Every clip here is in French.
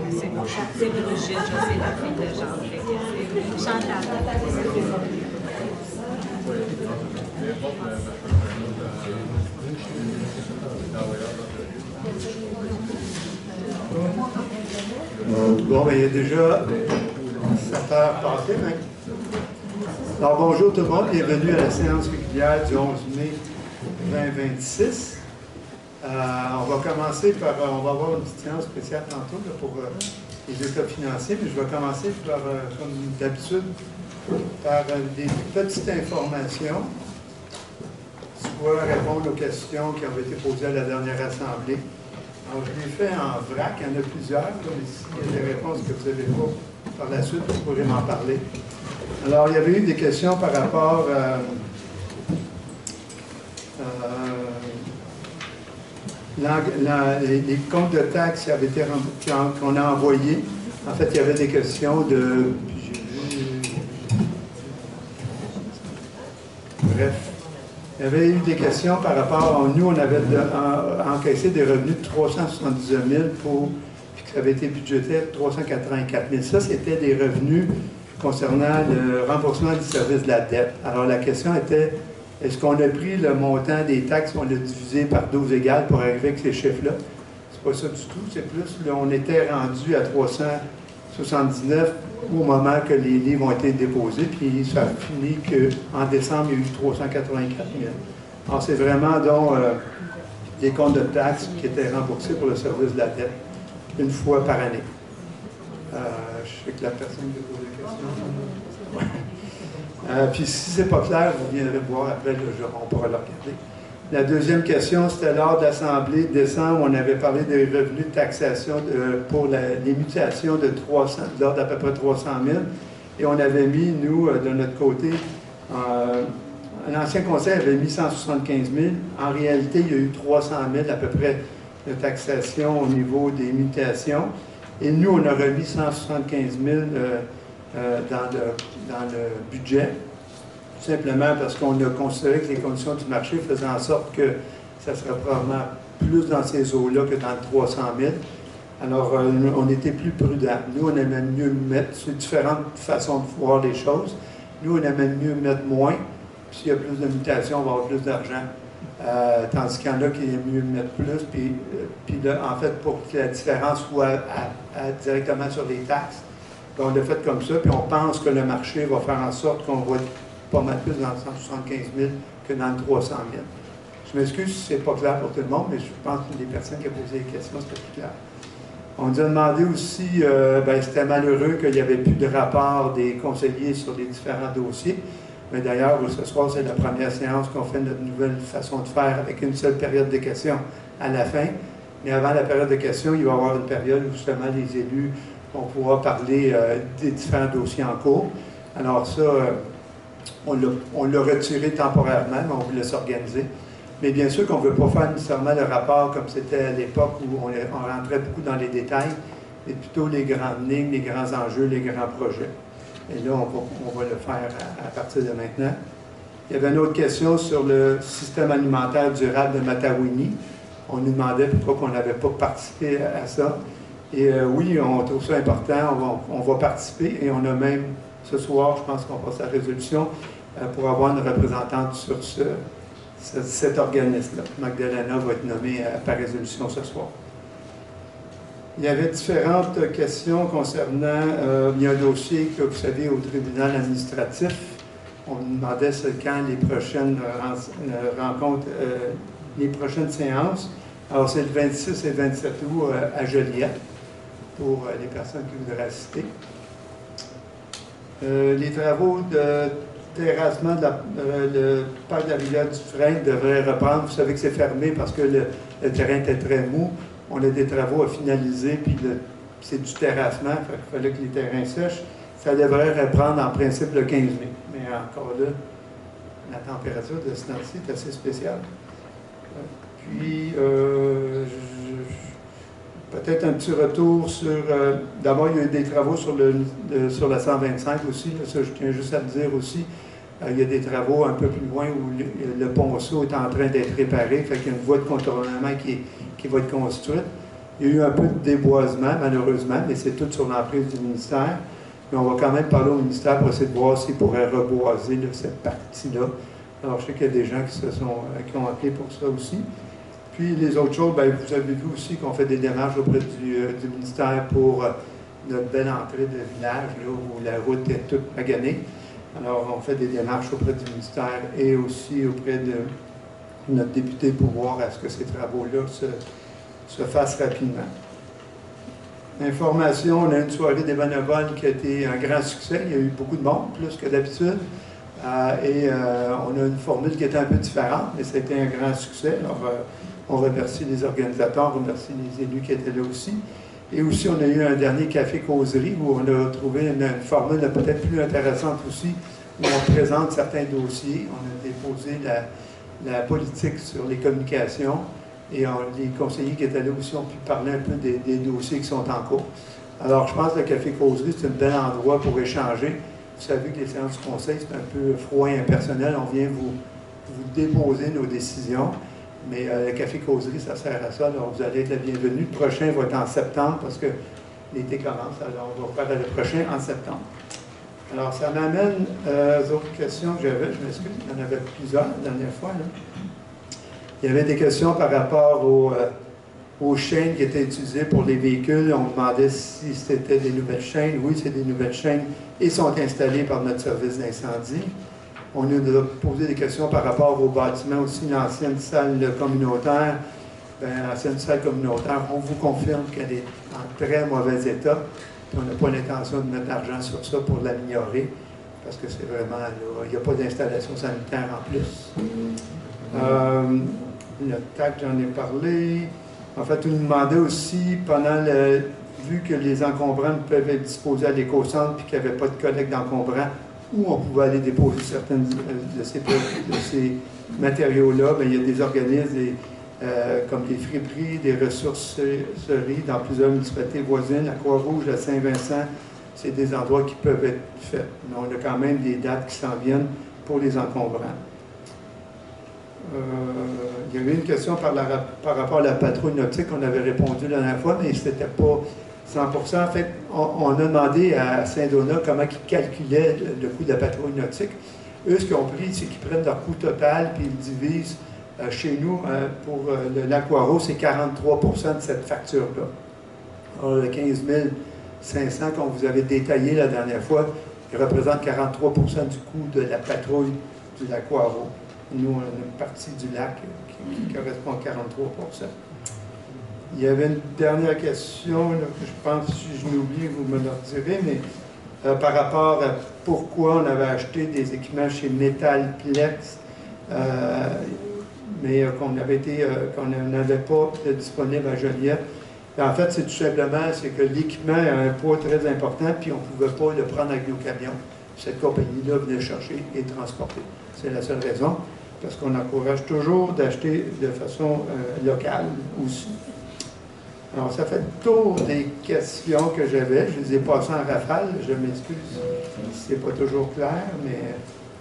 C'est Brigitte, je sais, la fille de Jean. C'est Chantal. Bon, ben, il y a déjà 7 heures passées. Hein? Alors, bonjour tout le monde, bienvenue à la séance régulière du 11 mai 2026. On va commencer par, on va avoir une petite séance spéciale tantôt là, pour les états financiers, mais je vais commencer par, comme d'habitude, par des petites informations, soit répondre aux questions qui ont été posées à la dernière assemblée. Alors, je l'ai fait en vrac, il y en a plusieurs, comme ici, il y a des réponses que vous n'avez pas par la suite, vous pourrez m'en parler. Alors, il y avait eu des questions par rapport les comptes de taxes qui avaient été qu'on a envoyés. En fait, il y avait des questions de... Bref. Il y avait eu des questions par rapport à... Nous, on avait encaissé des revenus de 379 000 puis que ça avait été budgété à 384 000. Ça, c'était des revenus concernant le remboursement du service de la dette. Alors, la question était, est-ce qu'on a pris le montant des taxes, on l'a divisé par 12 égales pour arriver avec ces chiffres-là? C'est pas ça du tout, c'est plus, là, on était rendu à 379 au moment que les livres ont été déposés, puis ça a fini qu'en décembre, il y a eu 384 000. Alors, c'est vraiment donc des comptes de taxes qui étaient remboursés pour le service de la dette une fois par année. Je sais que la personne qui pose des questions. Puis si ce n'est pas clair, vous viendrez me voir après, on pourra le regarder. La deuxième question, c'était lors de l'Assemblée de décembre, on avait parlé des revenus de taxation pour les mutations de l'ordre d'à peu près 300 000. Et on avait mis, nous, de notre côté, l'ancien conseil avait mis 175 000. En réalité, il y a eu 300 000 à peu près de taxation au niveau des mutations. Et nous, on a remis 175 000 dans le budget, tout simplement parce qu'on a considéré que les conditions du marché faisaient en sorte que ça serait probablement plus dans ces eaux-là que dans le 300 000. Alors, on était plus prudents. Nous, on aimait mieux mettre, c'est différentes façons de voir les choses. Nous, on aimait mieux mettre moins, puis s'il y a plus de mutations, on va avoir plus d'argent. Tandis qu'il y en a qui aiment mieux mettre plus, puis là, en fait, pour que la différence soit directement sur les taxes, on l'a fait comme ça, puis on pense que le marché va faire en sorte qu'on va pas mal plus dans le 175 000 que dans le 300 000. Je m'excuse si ce n'est pas clair pour tout le monde, mais je pense que les personnes qui ont posé des questions, c'était plus clair. On nous a demandé aussi, c'était malheureux qu'il n'y avait plus de rapport des conseillers sur les différents dossiers. Mais d'ailleurs, ce soir, c'est la première séance qu'on fait notre nouvelle façon de faire avec une seule période de questions à la fin. Mais avant la période de questions, il va y avoir une période où justement les élus on pourra parler des différents dossiers en cours. Alors ça, on l'a retiré temporairement, mais on voulait s'organiser. Mais bien sûr qu'on ne veut pas faire nécessairement le rapport comme c'était à l'époque où on rentrait beaucoup dans les détails, mais plutôt les grandes lignes, les grands enjeux, les grands projets. Et là, on va le faire à partir de maintenant. Il y avait une autre question sur le système alimentaire durable de Matawini. On nous demandait pourquoi on n'avait pas participé à ça. Et oui, on trouve ça important, on va participer et on a même, ce soir, je pense qu'on passe la résolution pour avoir une représentante sur cet organisme-là. Magdalena va être nommée par résolution ce soir. Il y avait différentes questions concernant, il y a un dossier que vous savez au tribunal administratif. On nous demandait quand les prochaines rencontres, les prochaines séances. Alors c'est le 26 et 27 août à Joliette, pour les personnes qui voudraient assister. Les travaux de terrassement le parc de la rivière du Frein devraient reprendre. Vous savez que c'est fermé parce que le terrain était très mou. On a des travaux à finaliser, puis c'est du terrassement, il fallait que les terrains sèchent. Ça devrait reprendre en principe le 15 mai. Mais encore là, la température de ce temps-ci est assez spéciale. Puis, peut-être un petit retour sur... D'abord, il y a eu des travaux sur la 125 aussi. Là, ça, je tiens juste à le dire aussi. Il y a des travaux un peu plus loin où le ponceau est en train d'être réparé. Fait qu'il y a une voie de contournement qui va être construite. Il y a eu un peu de déboisement, malheureusement, mais c'est tout sur l'emprise du ministère. Mais on va quand même parler au ministère pour essayer de voir s'il pourrait reboiser là, cette partie-là. Alors, je sais qu'il y a des gens qui ont appelé pour ça aussi. Puis, les autres choses, bien, vous avez vu aussi qu'on fait des démarches auprès du ministère pour notre belle entrée de village, là, où la route est toute maganée. Alors, on fait des démarches auprès du ministère et aussi auprès de notre député pour voir à ce que ces travaux-là se fassent rapidement. Information, on a une soirée des bénévoles qui a été un grand succès. Il y a eu beaucoup de monde, plus que d'habitude. On a une formule qui était un peu différente, mais c'était un grand succès. Alors, on remercie les organisateurs, on remercie les élus qui étaient là aussi. Et aussi, on a eu un dernier café-causerie où on a trouvé une formule peut-être plus intéressante aussi, où on présente certains dossiers. On a déposé la politique sur les communications et les conseillers qui étaient là aussi ont pu parler un peu des dossiers qui sont en cours. Alors, je pense que le café-causerie, c'est un bel endroit pour échanger. Vous savez que les séances du conseil, c'est un peu froid et impersonnel. On vient vous déposer nos décisions. Mais le café-causerie, ça sert à ça. Alors, vous allez être la bienvenue. Le prochain va être en septembre parce que l'été commence. Alors, on va faire le prochain en septembre. Alors, ça m'amène aux autres questions que j'avais. Je m'excuse, il y en avait plusieurs la dernière fois. Là. Il y avait des questions par rapport aux chaînes qui étaient utilisées pour les véhicules. On demandait si c'était des nouvelles chaînes. Oui, c'est des nouvelles chaînes et sont installées par notre service d'incendie. On nous a posé des questions par rapport au bâtiment aussi, l'ancienne salle communautaire. Bien, l'ancienne salle communautaire, on vous confirme qu'elle est en très mauvais état. Puis on n'a pas l'intention de mettre l'argent sur ça pour l'améliorer, parce que c'est vraiment, là, il n'y a pas d'installation sanitaire en plus. Le TAC, j'en ai parlé. En fait, on nous demandait aussi, vu que les encombrants peuvent être disposés à l'éco-centre puis qu'il n'y avait pas de collecte d'encombrants, où on pouvait aller déposer certains de ces matériaux-là, bien, il y a des organismes comme les friperies, des ressourceries dans plusieurs municipalités voisines, la Croix-Rouge, la Saint-Vincent, c'est des endroits qui peuvent être faits. Mais on a quand même des dates qui s'en viennent pour les encombrants. Il y avait une question par rapport à la patrouille nautique, on avait répondu la dernière fois, mais ce n'était pas 100%. En fait, on a demandé à Saint-Donat comment ils calculaient le coût de la patrouille nautique. Eux, ce qu'ils ont pris, c'est qu'ils prennent leur coût total puis ils divisent chez nous pour le Lac-Poireau, c'est 43% de cette facture-là. Alors, le 15 500 qu'on vous avait détaillé la dernière fois, il représente 43% du coût de la patrouille du Lac-Poireau. Nous, on a une partie du lac qui correspond à 43%. Il y avait une dernière question là, que je pense, si je m'oublie, vous me le direz, mais par rapport à pourquoi on avait acheté des équipements chez Metalplex, mais qu'on n'avait pas disponible à Joliette. Et en fait, c'est tout simplement que l'équipement a un poids très important, puis on ne pouvait pas le prendre avec nos camions. Cette compagnie-là venait chercher et transporter. C'est la seule raison, parce qu'on encourage toujours d'acheter de façon locale aussi. Alors, ça fait le tour des questions que j'avais. Je les ai passées en rafale. Je m'excuse si ce n'est pas toujours clair, mais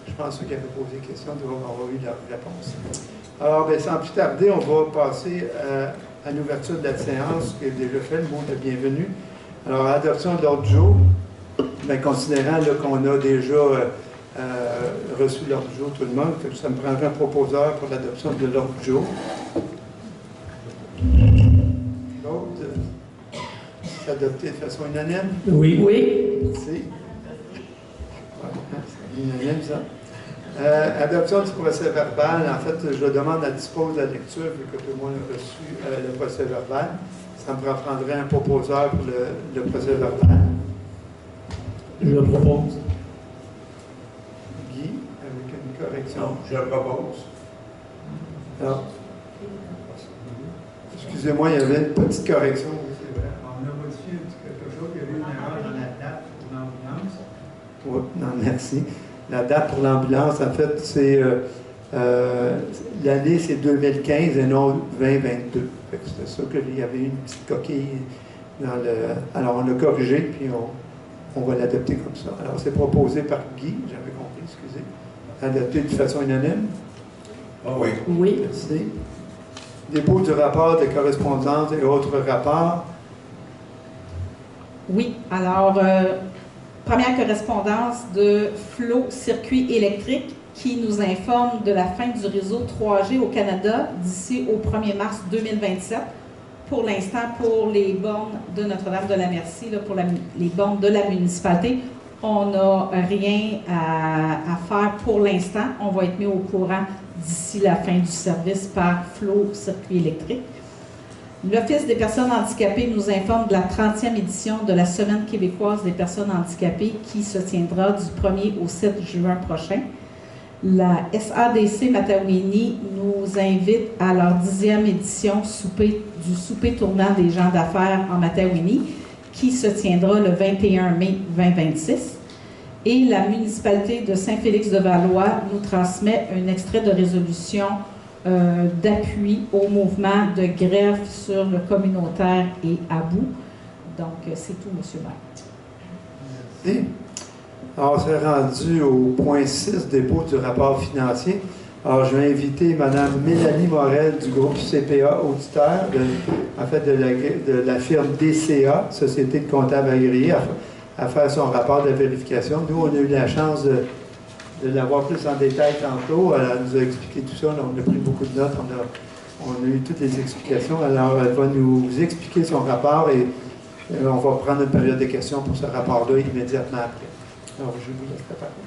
je pense que ceux qui avaient posé des questions doivent avoir eu leur réponse. Alors, bien, sans plus tarder, on va passer à l'ouverture de la séance qui est déjà fait, le mot de bienvenue. Alors, adoption de l'ordre du jour, bien, considérant qu'on a déjà reçu l'ordre du jour tout le monde, ça me prendrait un proposeur pour l'adoption de l'ordre du jour. L'autre, s'adopter de façon unanime? Oui. Oui. Merci. C'est unanime, ça. Adoption du procès verbal. En fait, je demande à dispose la lecture, vu que tout le monde a reçu le procès verbal. Ça me prendrait un proposeur pour le procès verbal. Je le propose. Guy, avec une correction. Non, je le propose. Alors, excusez-moi, il y avait une petite correction. C'est vrai. On a modifié quelque chose. Il y avait une erreur dans la date pour l'ambulance. Oui, non, merci. La date pour l'ambulance, en fait, c'est l'année, c'est 2015 et non 2022. C'était ça qu'il y avait une petite coquille dans le. Alors, on a corrigé, puis on va l'adopter comme ça. Alors, c'est proposé par Guy, j'avais compris, excusez. Adopté de façon unanime. Ah oui. Oui. Merci. Dépôt du rapport de correspondance et autres rapports. Oui, alors, première correspondance de Flow Circuit électrique qui nous informe de la fin du réseau 3G au Canada d'ici au 1er mars 2027. Pour l'instant, pour les bornes de Notre-Dame-de-la-Merci, pour les bornes de la municipalité, on n'a rien à faire pour l'instant. On va être mis au courant d'ici la fin du service par Flow Circuit électrique. L'Office des personnes handicapées nous informe de la 30e édition de la Semaine québécoise des personnes handicapées qui se tiendra du 1er au 7 juin prochain. La SADC Matawini nous invite à leur 10e édition du souper tournant des gens d'affaires en Matawini qui se tiendra le 21 mai 2026. Et la municipalité de Saint-Félix-de-Valois nous transmet un extrait de résolution d'appui au mouvement de grève sur le communautaire et à bout. Donc, c'est tout, M. le maire. Merci. Alors, on s'est rendu au point 6, dépôt du rapport financier. Alors, je vais inviter Mme Mélanie Morel du groupe CPA Auditeur, de la firme DCA, Société de comptables agréés, à faire son rapport de vérification. Nous, on a eu la chance de l'avoir plus en détail tantôt. Elle nous a expliqué tout ça. On a pris beaucoup de notes. On a eu toutes les explications. Alors, elle va nous expliquer son rapport et on va prendre une période de questions pour ce rapport-là immédiatement après. Alors, je vous laisse la parole.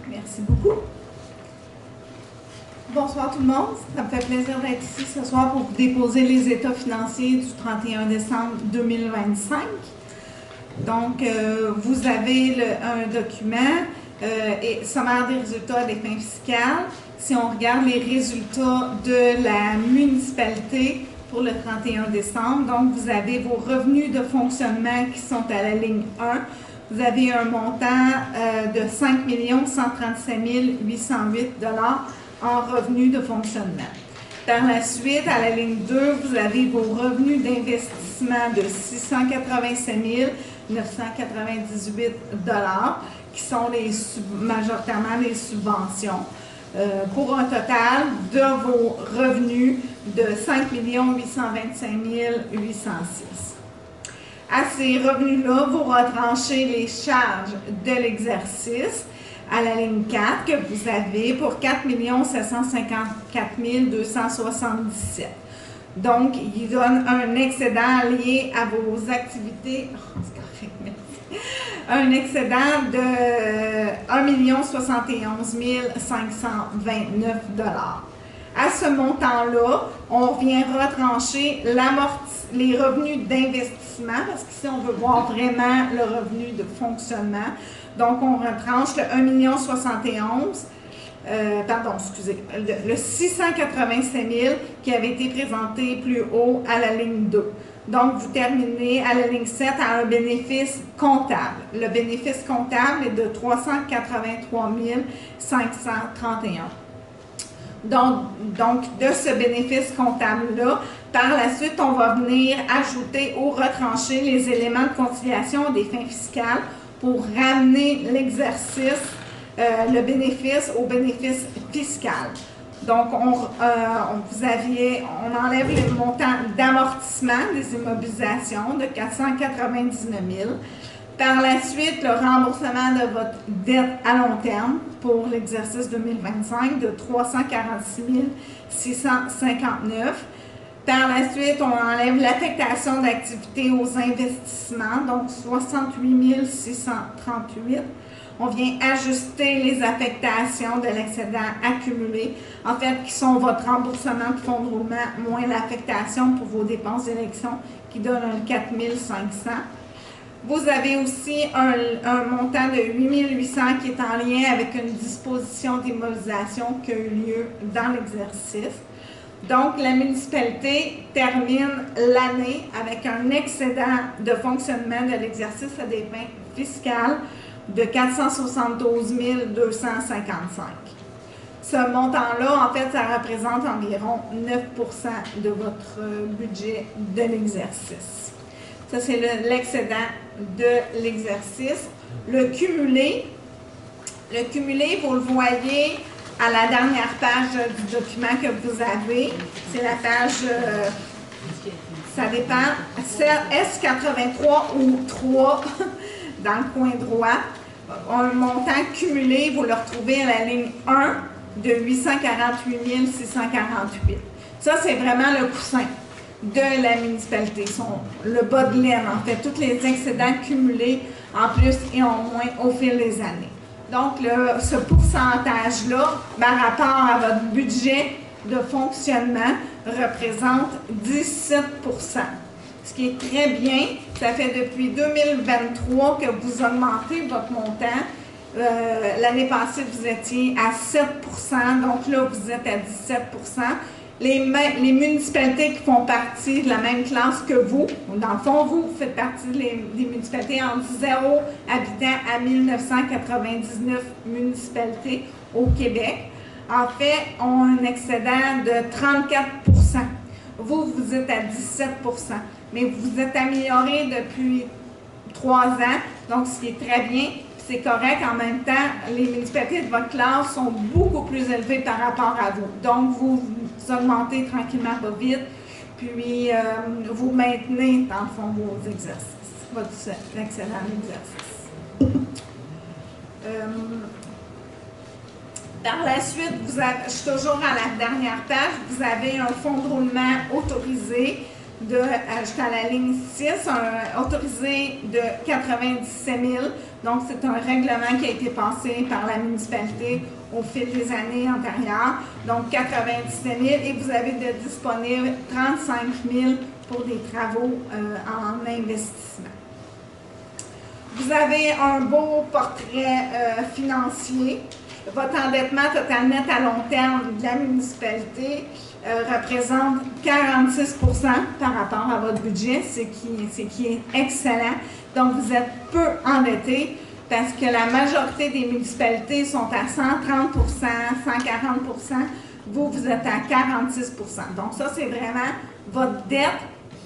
Merci beaucoup. Bonsoir tout le monde. Ça me fait plaisir d'être ici ce soir pour vous déposer les états financiers du 31 décembre 2025. Donc, vous avez un document et sommaire des résultats des fins fiscales. Si on regarde les résultats de la municipalité pour le 31 décembre, donc vous avez vos revenus de fonctionnement qui sont à la ligne 1. Vous avez un montant de 5 137 808 $ en revenus de fonctionnement. Par la suite, à la ligne 2, vous avez vos revenus d'investissement de 687 998 $ qui sont majoritairement les subventions, pour un total de vos revenus de 5 825 806. À ces revenus-là, vous retranchez les charges de l'exercice à la ligne 4 que vous avez pour 4 754 277. Donc, il donne un excédent lié à vos activités. Oh, c'est correct, merci. Un excédent de 1 071 529 $. À ce montant-là, on vient retrancher les revenus d'investissement, parce qu'ici, on veut voir vraiment le revenu de fonctionnement. Donc, on retranche le 1 071 le 687 000 qui avait été présenté plus haut à la ligne 2. Donc, vous terminez à la ligne 7 à un bénéfice comptable. Le bénéfice comptable est de 383 531. Donc, de ce bénéfice comptable-là, par la suite, on va venir ajouter ou retrancher les éléments de conciliation des fins fiscales pour ramener l'exercice, le bénéfice au bénéfice fiscal. Donc, on enlève le montant d'amortissement des immobilisations de 499 000. Par la suite, le remboursement de votre dette à long terme pour l'exercice 2025 de 346 659. Par la suite, on enlève l'affectation d'activité aux investissements, donc 68 638. On vient ajuster les affectations de l'excédent accumulé, en fait, qui sont votre remboursement de fonds de roulement moins l'affectation pour vos dépenses d'élection, qui donne un 4 500. Vous avez aussi un montant de 8 800 qui est en lien avec une disposition d'immobilisation qui a eu lieu dans l'exercice. Donc, la municipalité termine l'année avec un excédent de fonctionnement de l'exercice à des fins fiscales de 472 255. Ce montant-là, en fait, ça représente environ 9 % de votre budget de l'exercice. Ça, c'est l'excédent de l'exercice. Le cumulé, vous le voyez à la dernière page du document que vous avez. C'est la page, ça dépend, S83 ou 3 dans le coin droit. Un montant cumulé, vous le retrouvez à la ligne 1 de 848 648. Ça, c'est vraiment le coussin de la municipalité, le bas de laine, en fait, tous les excédents cumulés en plus et en moins au fil des années. Donc, ce pourcentage-là, par rapport à votre budget de fonctionnement, représente 17 %. Ce qui est très bien. Ça fait depuis 2023 que vous augmentez votre montant. L'année passée, vous étiez à 7 %, donc là, vous êtes à 17 %. Les municipalités qui font partie de la même classe que vous, dans le fond, vous faites partie des municipalités entre 0 habitants à 1999 municipalités au Québec, en fait, ont un excédent de 34 %. Vous êtes à 17 %. Mais vous vous êtes amélioré depuis 3 ans, donc ce qui est très bien. C'est correct. En même temps, les municipalités de votre classe sont beaucoup plus élevées par rapport à vous. Donc, vous augmentez tranquillement pas vite, puis vous maintenez, dans le fond, vos exercices, votre excellent exercice. Par la suite, je suis toujours à la dernière page, vous avez un fonds de roulement autorisé jusqu'à la ligne 6, autorisé de 97 000. Donc, c'est un règlement qui a été passé par la municipalité au fil des années antérieures. Donc, 97 000 et vous avez de disponible 35 000 pour des travaux en investissement. Vous avez un beau portrait financier. Votre endettement total net à long terme de la municipalité représente 46 % par rapport à votre budget, ce qui est excellent. Donc, vous êtes peu endetté parce que la majorité des municipalités sont à 130 %, 140 %. Vous êtes à 46 %. Donc, ça, c'est vraiment votre dette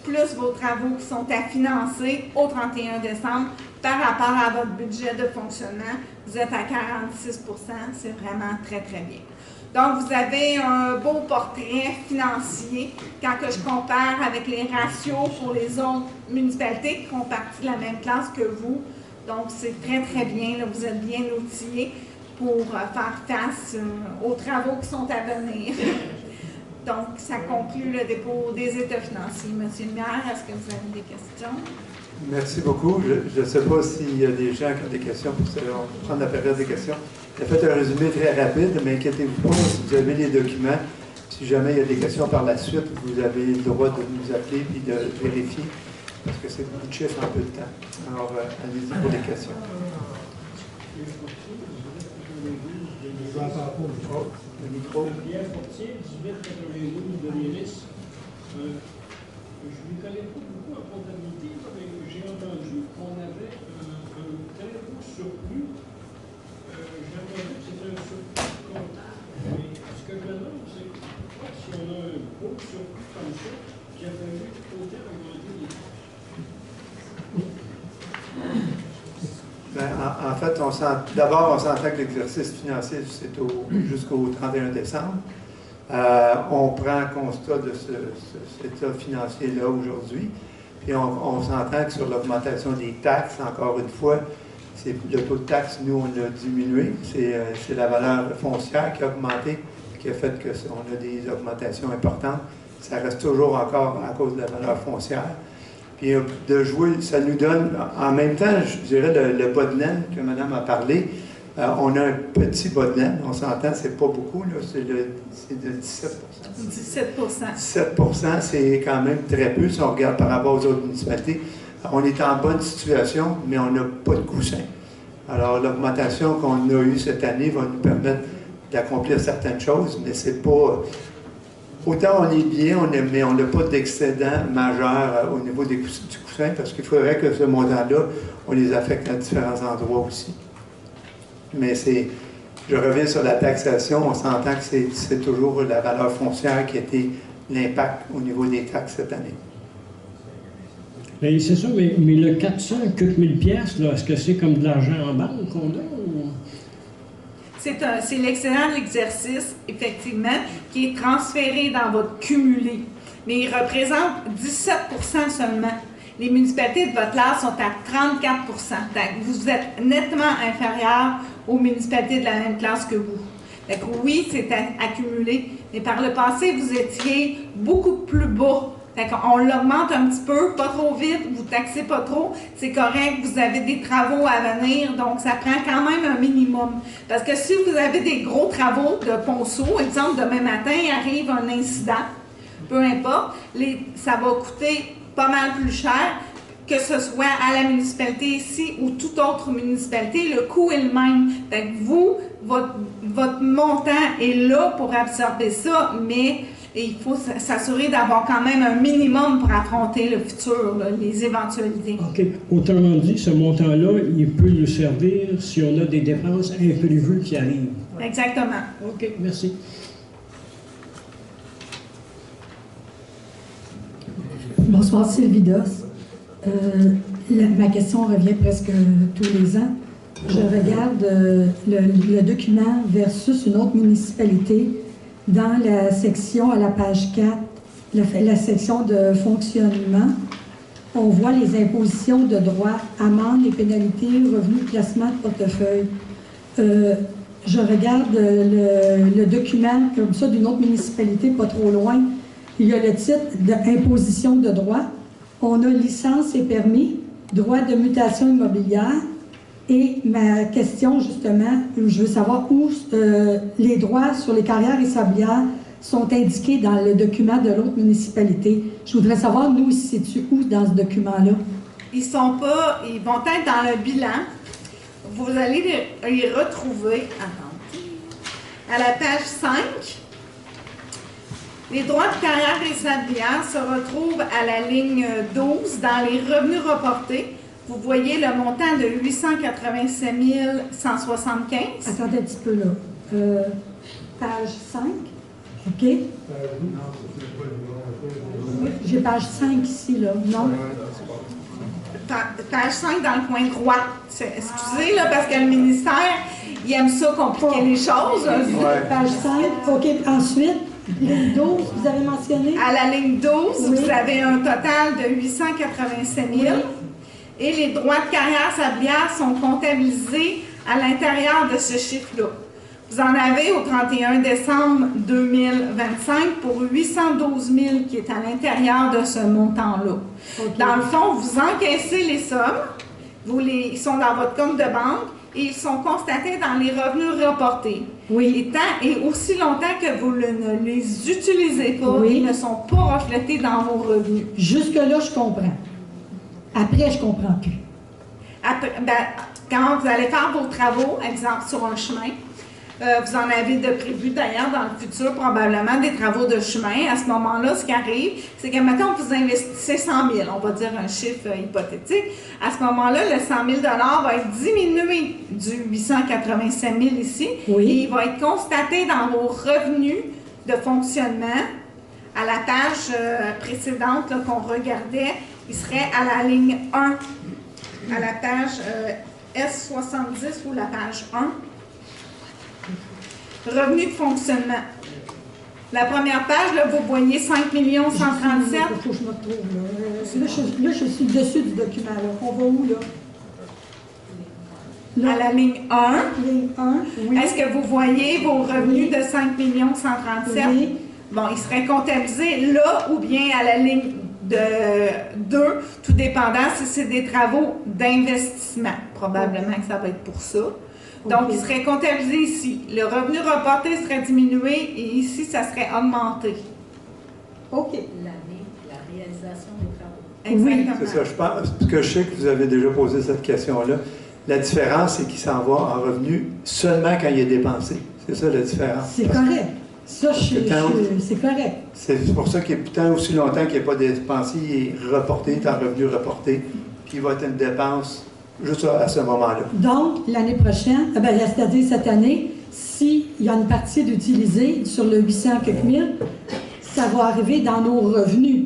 plus vos travaux qui sont à financer au 31 décembre par rapport à votre budget de fonctionnement. Vous êtes à 46 %. C'est vraiment très, très bien. Donc, vous avez un beau portrait financier quand que je compare avec les ratios pour les autres municipalités qui font partie de la même classe que vous. Donc, c'est très, très bien. Là, vous êtes bien outillés pour faire face aux travaux qui sont à venir. Donc, ça conclut le dépôt des états financiers. Monsieur le maire, est-ce que vous avez des questions? Merci beaucoup. Je ne sais pas s'il y a des gens qui ont des questions. On va prendre la période des questions. J'ai fait un résumé très rapide, mais inquiétez-vous pas, si vous avez les documents, si jamais il y a des questions par la suite, vous avez le droit de nous appeler et de vérifier, parce que c'est beaucoup de chiffres en peu de temps. Alors, allez-y pour les questions. Oh, le micro. Pierre Fortier, 1892 de l'IRIS. Je ne connais pas beaucoup en comptabilité, mais j'ai entendu qu'on avait un très beau surplus. J'ai entendu que c'était un surplus comptable. Mais ce que je me demande, c'est si on a un beau surplus comme ça, qui a fallu autant augmenter les taxes. Ben, en fait, d'abord, on s'entend que l'exercice financier, c'est jusqu'au 31 décembre. On prend constat de cet état financier-là aujourd'hui. Puis on s'entend que sur l'augmentation des taxes, encore une fois, le taux de taxe, nous, on l'a diminué. C'est la valeur foncière qui a augmenté, qui a fait qu'on a des augmentations importantes. Ça reste toujours encore à cause de la valeur foncière. Puis de jouer, ça nous donne, en même temps, je dirais, le bas de laine que Mme a parlé. On a un petit bas de laine, on s'entend, c'est pas beaucoup, c'est de 17 %. 17 %. 17 %, c'est quand même très peu si on regarde par rapport aux autres municipalités. On est en bonne situation, mais on n'a pas de coussin. Alors, l'augmentation qu'on a eue cette année va nous permettre d'accomplir certaines choses, mais c'est pas... Autant on est bien, mais on n'a pas d'excédent majeur au niveau du coussin, parce qu'il faudrait que ce montant-là, on les affecte à différents endroits aussi. Mais je reviens sur la taxation, on s'entend que c'est toujours la valeur foncière qui a été l'impact au niveau des taxes cette année. Bien, c'est ça, mais le 400 quelques mille piastres, est-ce que c'est comme de l'argent en banque qu'on a? Ou... c'est l'excédent de l'exercice, effectivement, qui est transféré dans votre cumulé. Mais il représente 17% seulement. Les municipalités de votre classe sont à 34%. Donc, vous êtes nettement inférieur aux municipalités de la même classe que vous. Donc, oui, c'est accumulé, mais par le passé, vous étiez beaucoup plus bas. On l'augmente un petit peu, pas trop vite, vous taxez pas trop, c'est correct, vous avez des travaux à venir, donc ça prend quand même un minimum. Parce que si vous avez des gros travaux de ponceau, exemple, demain matin, arrive un incident, peu importe, ça va coûter pas mal plus cher, que ce soit à la municipalité ici ou toute autre municipalité, le coût est le même. Donc vous, votre montant est là pour absorber ça, mais il faut s'assurer d'avoir quand même un minimum pour affronter le futur, là, les éventualités. OK. Autrement dit, ce montant-là, il peut nous servir si on a des dépenses imprévues qui arrivent. Exactement. OK, merci. Bonsoir, Sylvie Doss. Ma question revient presque tous les ans. Je regarde le document versus une autre municipalité dans la section à la page 4, la section de fonctionnement. On voit les impositions de droits, amendes et pénalités, revenus, placement de portefeuille. Je regarde le document comme ça d'une autre municipalité, pas trop loin. Il y a le titre d'imposition de droits. On a licence et permis, droit de mutation immobilière. Et ma question, justement, je veux savoir où les droits sur les carrières et sablières sont indiqués dans le document de l'autre municipalité. Je voudrais savoir, nous, ils se situent où dans ce document-là? Ils vont être dans le bilan. Vous allez les retrouver, à la page 5. Les droits de carrière et sablières se retrouvent à la ligne 12 dans les revenus reportés. Vous voyez le montant de 887 175. Attendez un petit peu là. Page 5. OK. Oui, j'ai page 5 ici, là. Non? Page 5 dans le coin droit. Excusez, là, parce que le ministère, il aime ça compliquer les choses. Page 5. OK. Ensuite, ligne 12, vous avez mentionné? À la ligne 12, oui. Vous avez un total de 887 000. Oui. Et les droits de carrière sablière sont comptabilisés à l'intérieur de ce chiffre-là. Vous en avez au 31 décembre 2025 pour 812 000 qui est à l'intérieur de ce montant-là. Okay. Dans le fond, vous encaissez les sommes, ils sont dans votre compte de banque et ils sont constatés dans les revenus reportés. Oui. Et aussi longtemps que vous ne les utilisez pas, oui. Ils ne sont pas reflétés dans vos revenus. Jusque-là, je comprends. Après, je ne comprends plus. Après, quand vous allez faire vos travaux, exemple sur un chemin, vous en avez de prévu d'ailleurs dans le futur probablement des travaux de chemin. À ce moment-là, ce qui arrive, c'est que maintenant vous investissez 100 000, on va dire un chiffre hypothétique. À ce moment-là, le 100 000 va être diminué du 887 000 ici. Oui. Et il va être constaté dans vos revenus de fonctionnement à la tâche précédente qu'on regardait. Il serait à la ligne 1, à la page S70 ou la page 1. Revenu de fonctionnement. La première page, là, vous voyez 5 137 000. Il faut que je me retrouve, là. Là, je suis dessus du document. Là. On va où, là? À la ligne 1. Ligne 1, oui. Est-ce que vous voyez vos revenus de 5 137 000? Oui. Bon, ils seraient comptabilisés là ou bien à la ligne de 2, tout dépendant si c'est des travaux d'investissement. Probablement que ça va être pour ça. Donc, il serait comptabilisé ici. Le revenu reporté serait diminué et ici, ça serait augmenté. OK. La réalisation des travaux. Exactement. C'est ça, je pense, parce que je sais que vous avez déjà posé cette question-là. La différence, c'est qu'il s'en va en revenu seulement quand il est dépensé. C'est ça la différence. C'est correct. Ça, c'est correct. C'est pour ça qu'il est tant aussi longtemps qu'il n'est pas dépensé, il est reporté, il est en revenu reporté, puis il va être une dépense juste à ce moment-là. Donc, l'année prochaine, c'est-à-dire cette année, s'il y a une partie d'utiliser sur le 800 quelques mille, ça va arriver dans nos revenus.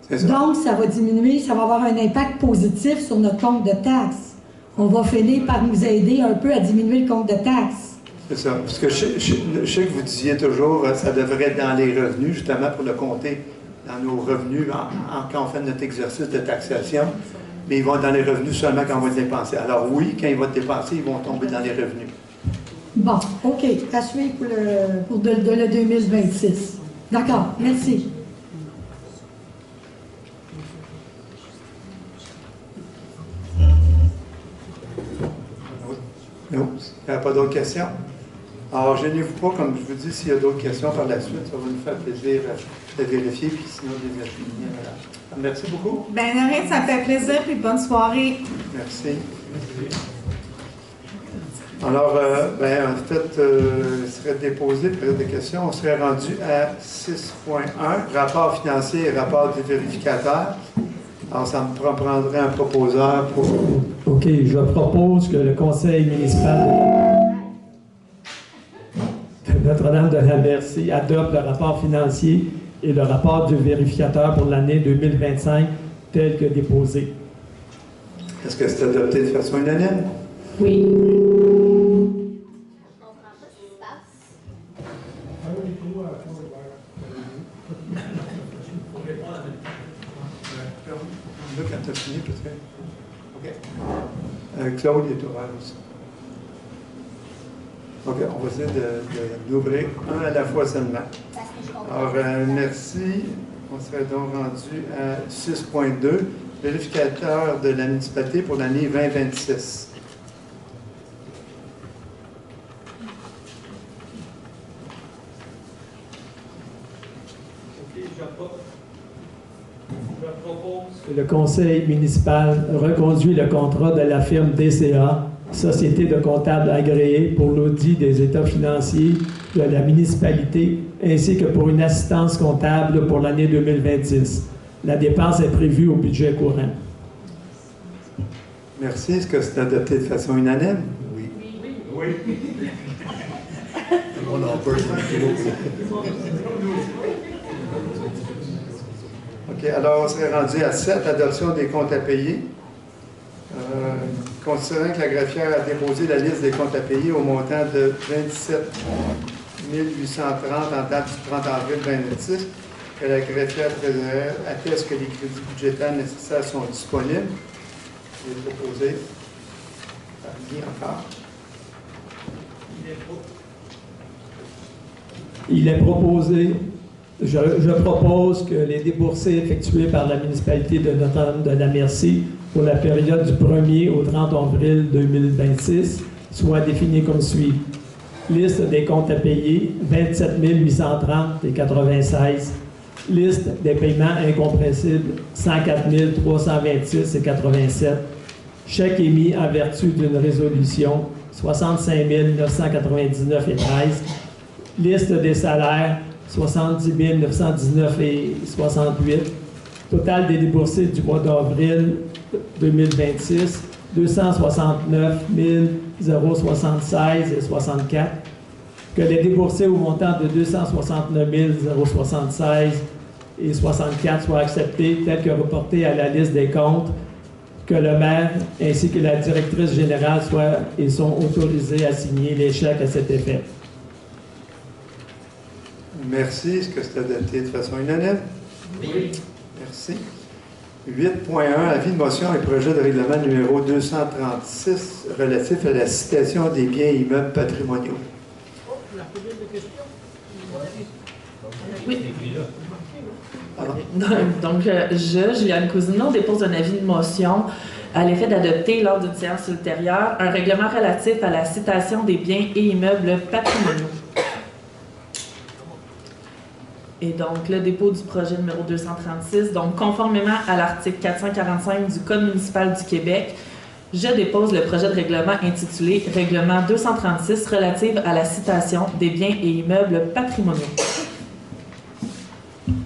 C'est ça. Donc, ça va diminuer, ça va avoir un impact positif sur notre compte de taxes. On va finir par nous aider un peu à diminuer le compte de taxes. C'est ça. Parce que je sais que vous disiez toujours ça devrait être dans les revenus, justement, pour le compter dans nos revenus quand on fait notre exercice de taxation. Mais ils vont être dans les revenus seulement quand on va les dépenser. Alors oui, quand ils vont être dépensés, ils vont tomber dans les revenus. Bon, OK. À suivre pour le 2026. D'accord. Merci. Non, il n'y a pas d'autres questions. Alors, gênez-vous pas, comme je vous dis, s'il y a d'autres questions par la suite, ça va nous faire plaisir de vérifier, puis sinon de les vérifier. Voilà. Merci beaucoup. Ben, de rien, ça fait plaisir, puis bonne soirée. Merci. Alors, en fait, il serait déposé, période de questions. On serait rendu à 6.1, rapport financier et rapport des vérificateurs. Alors, ça me prendrait un proposeur pour... OK, je propose que le conseil municipal de Notre-Dame-de-la-Merci adopte le rapport financier et le rapport du vérificateur pour l'année 2025 tel que déposé. Est-ce que c'est adopté de façon unanime? Oui. Là, quand tu as fini, peut-être. OK. Claude est oral aussi. OK, on va essayer d'ouvrir un à la fois seulement. Alors, merci. On serait donc rendu à 6.2, vérificateur de la municipalité pour l'année 2026. Je propose que le conseil municipal reconduit le contrat de la firme DCA, Société de comptables agréée pour l'audit des états financiers de la municipalité, ainsi que pour une assistance comptable pour l'année 2026. La dépense est prévue au budget courant. Merci. Est-ce que c'est adopté de façon unanime? Oui. Oui. On en peut. OK, alors on serait rendu à 7, adoption des comptes à payer. Considérant que la greffière a déposé la liste des comptes à payer au montant de 27 830 en date du 30 avril 2026, que la greffière atteste que les crédits budgétaires nécessaires sont disponibles. Je vais proposer par qui encore? Il est proposé, je propose que les déboursés effectués par la municipalité de Notre-Dame-de-la-Merci pour la période du 1er au 30 avril 2026 soient définis comme suit. Liste des comptes à payer, 27 830 et 96. Liste des paiements incompressibles, 104 326 et 87. Chèque émis en vertu d'une résolution, 65 999 et 13. Liste des salaires, 70 919 et 68. Total des déboursés du mois d'avril 2026, 269 076 et 64. Que les déboursés au montant de 269 076 et 64 soient acceptés tels que reportés à la liste des comptes. Que le maire ainsi que la directrice générale soient et sont autorisés à signer les chèques à cet effet. Merci. Est-ce que c'est adopté de façon unanime? Oui. Merci. 8.1, avis de motion et projet de règlement numéro 236 relatif à la citation des biens et immeubles patrimoniaux. La période de questions? Oui. Donc, Juliane Cousineau, dépose un avis de motion à l'effet d'adopter lors d'une séance ultérieure un règlement relatif à la citation des biens et immeubles patrimoniaux. Et donc, le dépôt du projet numéro 236, donc conformément à l'article 445 du Code municipal du Québec, je dépose le projet de règlement intitulé « Règlement 236 relatif à la citation des biens et immeubles patrimoniaux ».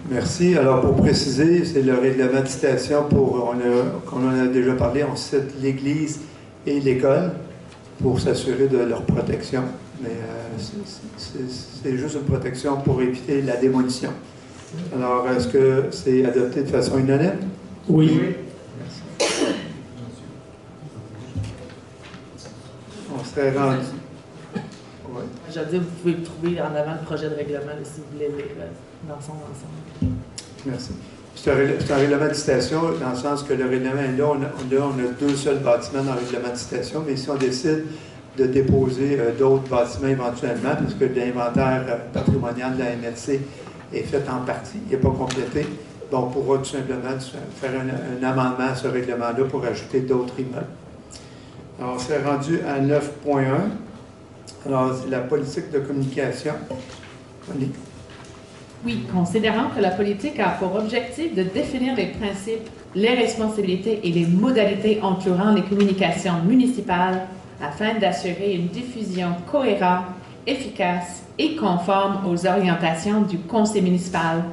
Merci. Alors, pour préciser, c'est le règlement de citation pour, on en a déjà parlé, on cite l'Église et l'école pour s'assurer de leur protection. Mais c'est juste une protection pour éviter la démolition. Alors, est-ce que c'est adopté de façon unanime? Oui. Merci. On serait rendu. Oui. je dis, vous pouvez le trouver en avant le projet de règlement là, si vous voulez dans son ensemble. Merci. C'est un règlement de citation dans le sens que le règlement est là, on a 2 seuls bâtiments dans le règlement de citation, mais si on décide de déposer d'autres bâtiments éventuellement, parce que l'inventaire patrimonial de la MRC est fait en partie, il n'est pas complété, bon, on pourra tout simplement faire un amendement à ce règlement-là pour ajouter d'autres immeubles. Alors, c'est rendu à 9.1. Alors, c'est la politique de communication. Oli. Oui, considérant que la politique a pour objectif de définir les principes, les responsabilités et les modalités entourant les communications municipales afin d'assurer une diffusion cohérente, efficace et conforme aux orientations du conseil municipal.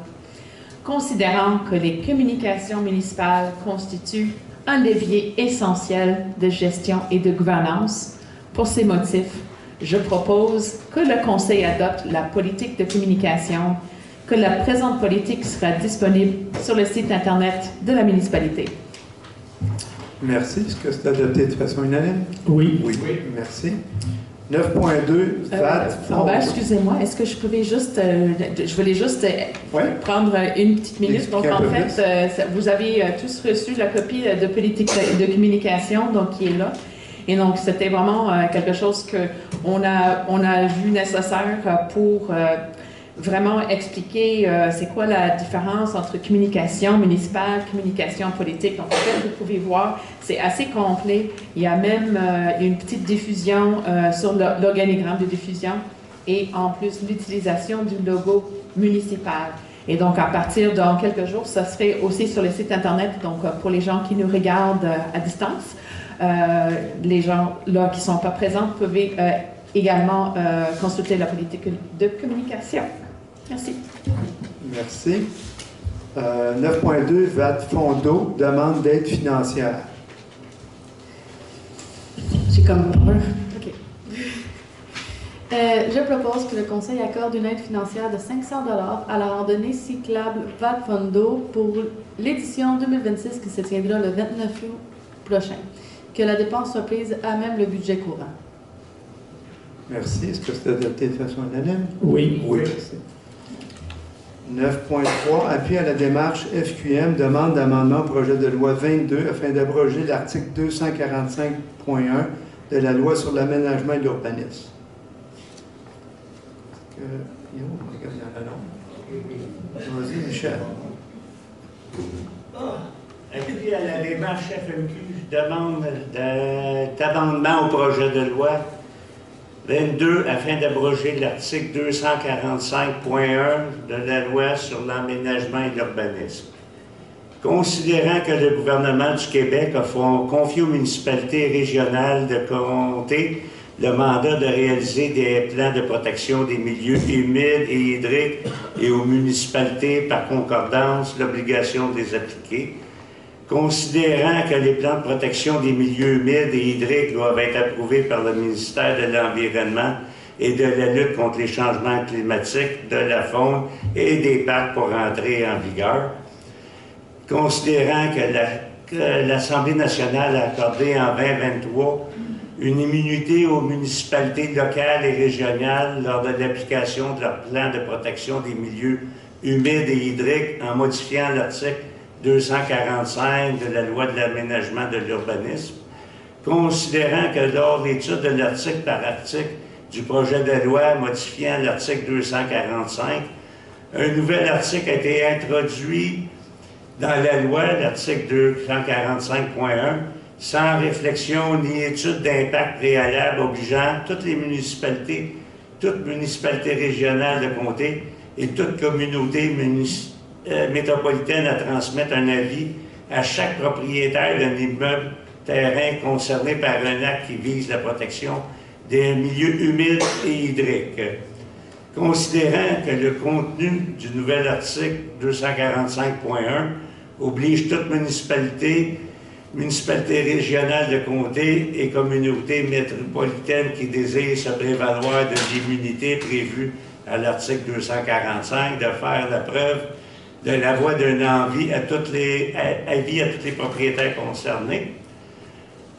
Considérant que les communications municipales constituent un levier essentiel de gestion et de gouvernance, pour ces motifs, je propose que le conseil adopte la politique de communication, que la présente politique sera disponible sur le site Internet de la municipalité. Merci. Est-ce que c'est adopté de façon unanime? Oui. Oui. Merci. 9.2, VAT. Excusez-moi, est-ce que je pouvais juste, je voulais juste prendre une petite minute. Donc, en fait, vous avez tous reçu la copie de politique de communication, donc qui est là. Et donc, c'était vraiment quelque chose qu'on a vu nécessaire pour vraiment expliquer c'est quoi la différence entre communication municipale, communication politique. Donc, en fait, vous pouvez voir, c'est assez complet. Il y a même une petite diffusion sur l'organigramme de diffusion et en plus l'utilisation du logo municipal. Et donc, à partir dans quelques jours, ça serait aussi sur le site Internet. Donc, pour les gens qui nous regardent à distance, les gens là qui ne sont pas présents peuvent également consulter la politique de communication. Merci. Merci. 9.2, VAT Fonds d'eau, demande d'aide financière. J'ai comme peur. OK. Je propose que le Conseil accorde une aide financière de 500 $ à la randonnée cyclable VAT Fonds d'eau pour l'édition 2026 qui se tiendra le 29 août prochain. Que la dépense soit prise à même le budget courant. Merci. Est-ce que c'est adopté de façon unanime? Oui. Oui. Merci. 9.3, appui à la démarche FQM, demande d'amendement au projet de loi 22 afin d'abroger l'article 245.1 de la loi sur l'aménagement et l'urbanisme. Vas-y, Michel. Appui à la démarche FMQ, je demande d'amendement au projet de loi 22 afin d'abroger l'article 245.1 de la loi sur l'aménagement et l'urbanisme. Considérant que le gouvernement du Québec a confié aux municipalités régionales de comté le mandat de réaliser des plans de protection des milieux humides et hydriques et aux municipalités, par concordance, l'obligation de les appliquer. Considérant que les plans de protection des milieux humides et hydriques doivent être approuvés par le ministère de l'Environnement et de la lutte contre les changements climatiques, de la faune et des parcs pour entrer en vigueur. Considérant que l'Assemblée nationale a accordé en 2023 une immunité aux municipalités locales et régionales lors de l'application de leur plan de protection des milieux humides et hydriques en modifiant l'article 245 de la loi de l'aménagement de l'urbanisme, considérant que lors de l'étude de l'article par article du projet de loi modifiant l'article 245, un nouvel article a été introduit dans la loi, l'article 245.1, sans réflexion ni étude d'impact préalable obligeant toutes municipalités régionales de comté et toute communauté métropolitaine à transmettre un avis à chaque propriétaire d'un immeuble terrain concerné par un acte qui vise la protection des milieux humides et hydriques. Considérant que le contenu du nouvel article 245.1 oblige toute municipalité régionale de comté et communauté métropolitaine qui désire se prévaloir de l'immunité prévue à l'article 245 de faire la preuve de la voie d'un avis à tous les propriétaires concernés.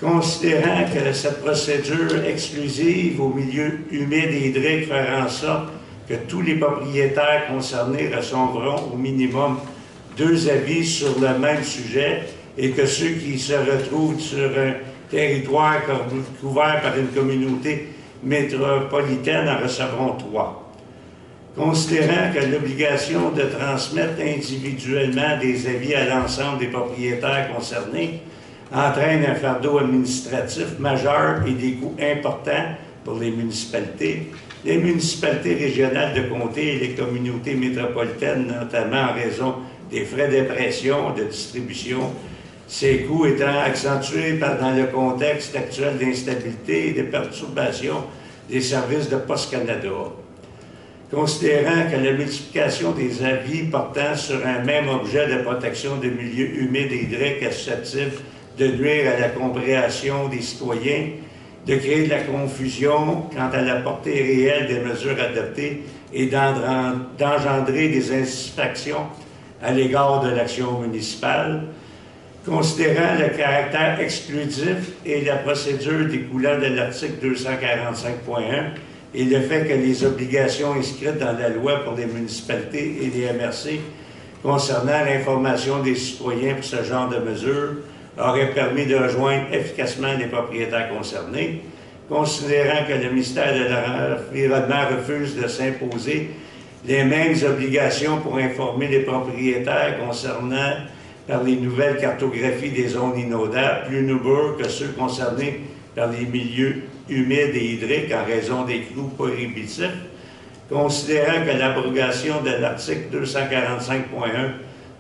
Considérant que cette procédure exclusive au milieu humide et hydrique fera en sorte que tous les propriétaires concernés recevront au minimum 2 avis sur le même sujet et que ceux qui se retrouvent sur un territoire couvert par une communauté métropolitaine en recevront 3. Considérant que l'obligation de transmettre individuellement des avis à l'ensemble des propriétaires concernés entraîne un fardeau administratif majeur et des coûts importants pour les municipalités régionales de comté et les communautés métropolitaines, notamment en raison des frais d'impression, de distribution, ces coûts étant accentués dans le contexte actuel d'instabilité et de perturbation des services de Poste Canada. Considérant que la multiplication des avis portant sur un même objet de protection de milieux humides et hydriques est susceptible de nuire à la compréhension des citoyens, de créer de la confusion quant à la portée réelle des mesures adoptées et d'engendrer des insatisfactions à l'égard de l'action municipale, considérant le caractère exclusif et la procédure découlant de l'article 245.1 et le fait que les obligations inscrites dans la loi pour les municipalités et les MRC concernant l'information des citoyens pour ce genre de mesures aurait permis de rejoindre efficacement les propriétaires concernés, considérant que le ministère de l'Environnement refuse de s'imposer les mêmes obligations pour informer les propriétaires concernant par les nouvelles cartographies des zones inondables, plus nombreux que ceux concernés par les milieux humides et hydriques en raison des crues prohibitifs, considérant que l'abrogation de l'article 245.1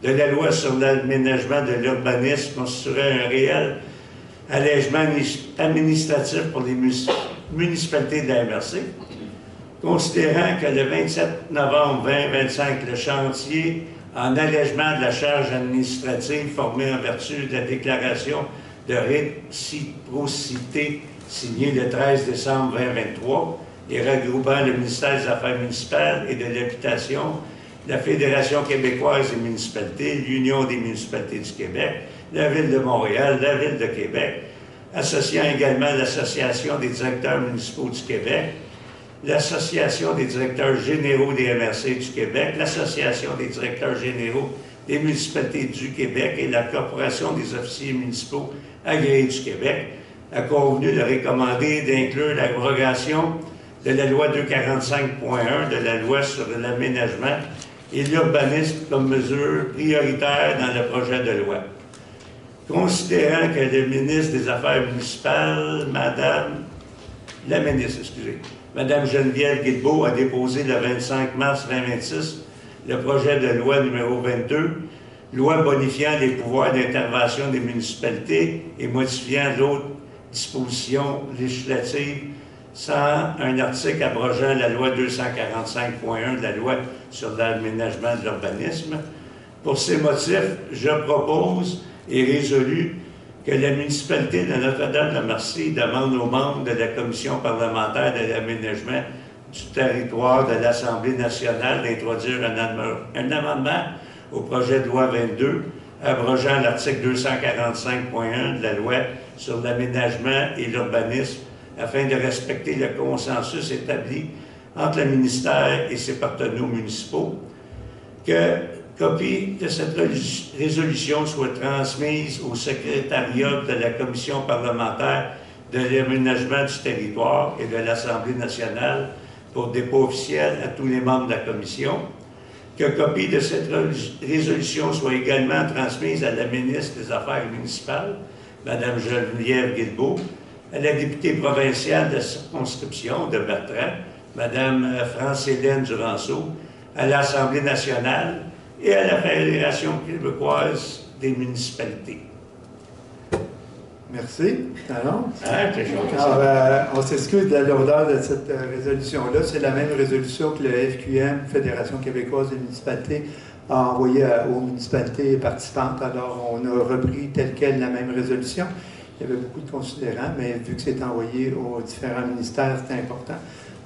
de la loi sur l'aménagement de l'urbanisme constituerait un réel allègement administratif pour les municipalités de la MRC, considérant que le 27 novembre 2025, le chantier en allègement de la charge administrative formée en vertu de la déclaration de réciprocité signée le 13 décembre 2023 et regroupant le ministère des Affaires municipales et de l'Habitation, la Fédération québécoise des municipalités, l'Union des municipalités du Québec, la Ville de Montréal, la Ville de Québec, associant également l'Association des directeurs municipaux du Québec, l'Association des directeurs généraux des MRC du Québec, l'Association des directeurs généraux des municipalités du Québec et la Corporation des officiers municipaux agréés du Québec, a convenu de recommander d'inclure l'abrogation de la loi 245.1 de la loi sur l'aménagement et l'urbanisme comme mesure prioritaire dans le projet de loi. Considérant que le ministre des Affaires municipales, Madame Geneviève Guilbeault a déposé le 25 mars 2026 le projet de loi numéro 22, loi bonifiant les pouvoirs d'intervention des municipalités et modifiant d'autres dispositions législatives sans un article abrogeant la loi 245.1 de la loi sur l'aménagement de l'urbanisme. Pour ces motifs, je propose et résolu que la municipalité de Notre-Dame-de-Mercy demande aux membres de la Commission parlementaire de l'aménagement du territoire de l'Assemblée nationale d'introduire un amendement au projet de loi 22 abrogeant l'article 245.1 de la loi sur l'aménagement et l'urbanisme afin de respecter le consensus établi entre le ministère et ses partenaires municipaux, que copie de cette résolution soit transmise au secrétariat de la Commission parlementaire de l'aménagement du territoire et de l'Assemblée nationale pour dépôt officiel à tous les membres de la Commission, que copie de cette résolution soit également transmise à la ministre des Affaires municipales, Mme Geneviève Guilbeault, à la députée provinciale de la circonscription de Bertrand, Mme France-Hélène Duranceau, à l'Assemblée nationale et à la Fédération québécoise des municipalités. Merci. Alors, Alors on s'excuse de la lourdeur de cette résolution-là. C'est la même résolution que le FQM, Fédération québécoise des municipalités, a envoyée aux municipalités participantes. Alors, on a repris telle quelle la même résolution. Il y avait beaucoup de considérants, mais vu que c'est envoyé aux différents ministères, c'est important.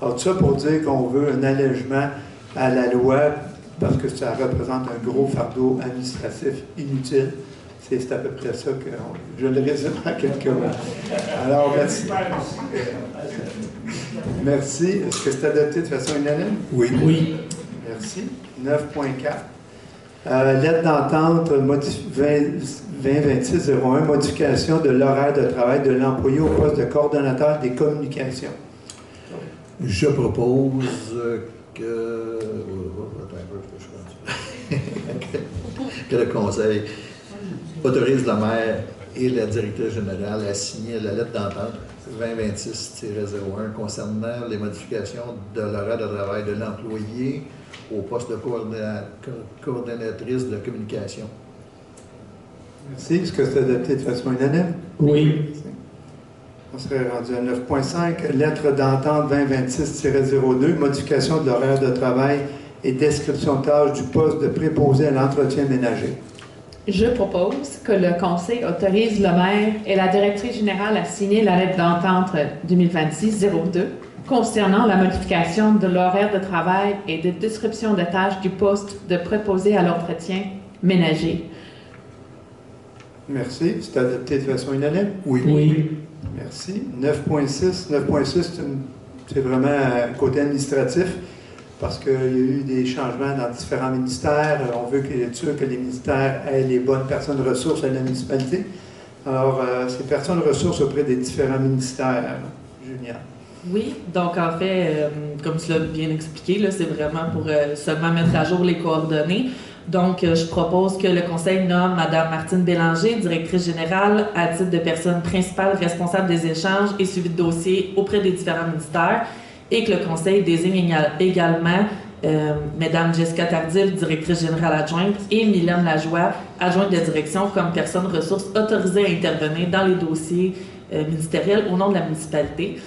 Alors, tout ça pour dire qu'on veut un allègement à la loi, parce que ça représente un gros fardeau administratif inutile. C'est à peu près ça que je le résume en quelques mots. Alors, merci. Merci. Est-ce que c'est adopté de façon unanime? Oui. Oui. Merci. 9.4. Lettre d'entente 2026-01, modification de l'horaire de travail de l'employé au poste de coordonnateur des communications. Je propose que le Conseil autorise la maire et la directrice générale à signer la lettre d'entente 2026-01 concernant les modifications de l'horaire de travail de l'employé au poste de coordonnatrice de communication. Merci. Est-ce que c'est adopté de façon unanime? Oui. On serait rendu à 9.5. Lettre d'entente 2026-02, modification de l'horaire de travail et description de tâches du poste de préposé à l'entretien ménager. Je propose que le Conseil autorise le maire et la directrice générale à signer la lettre d'entente 2026-02 concernant la modification de l'horaire de travail et de description de tâches du poste de préposé à l'entretien ménager. Merci. C'est adopté de façon unanime? Oui. Oui. Merci. 9.6. 9.6, c'est vraiment un côté administratif parce qu'il y a eu des changements dans différents ministères. On veut être sûr que les ministères aient les bonnes personnes ressources à la municipalité. Alors, ces personnes ressources auprès des différents ministères. Julien. Oui, donc en fait, comme tu l'as bien expliqué, là, c'est vraiment pour seulement mettre à jour les coordonnées. Donc, je propose que le Conseil nomme Mme Martine Bélanger, directrice générale, à titre de personne principale responsable des échanges et suivi de dossiers auprès des différents ministères, et que le Conseil désigne également Mme Jessica Tardif, directrice générale adjointe, et Mylène Lajoie, adjointe de direction, comme personne ressource autorisée à intervenir dans les dossiers ministériels au nom de la municipalité.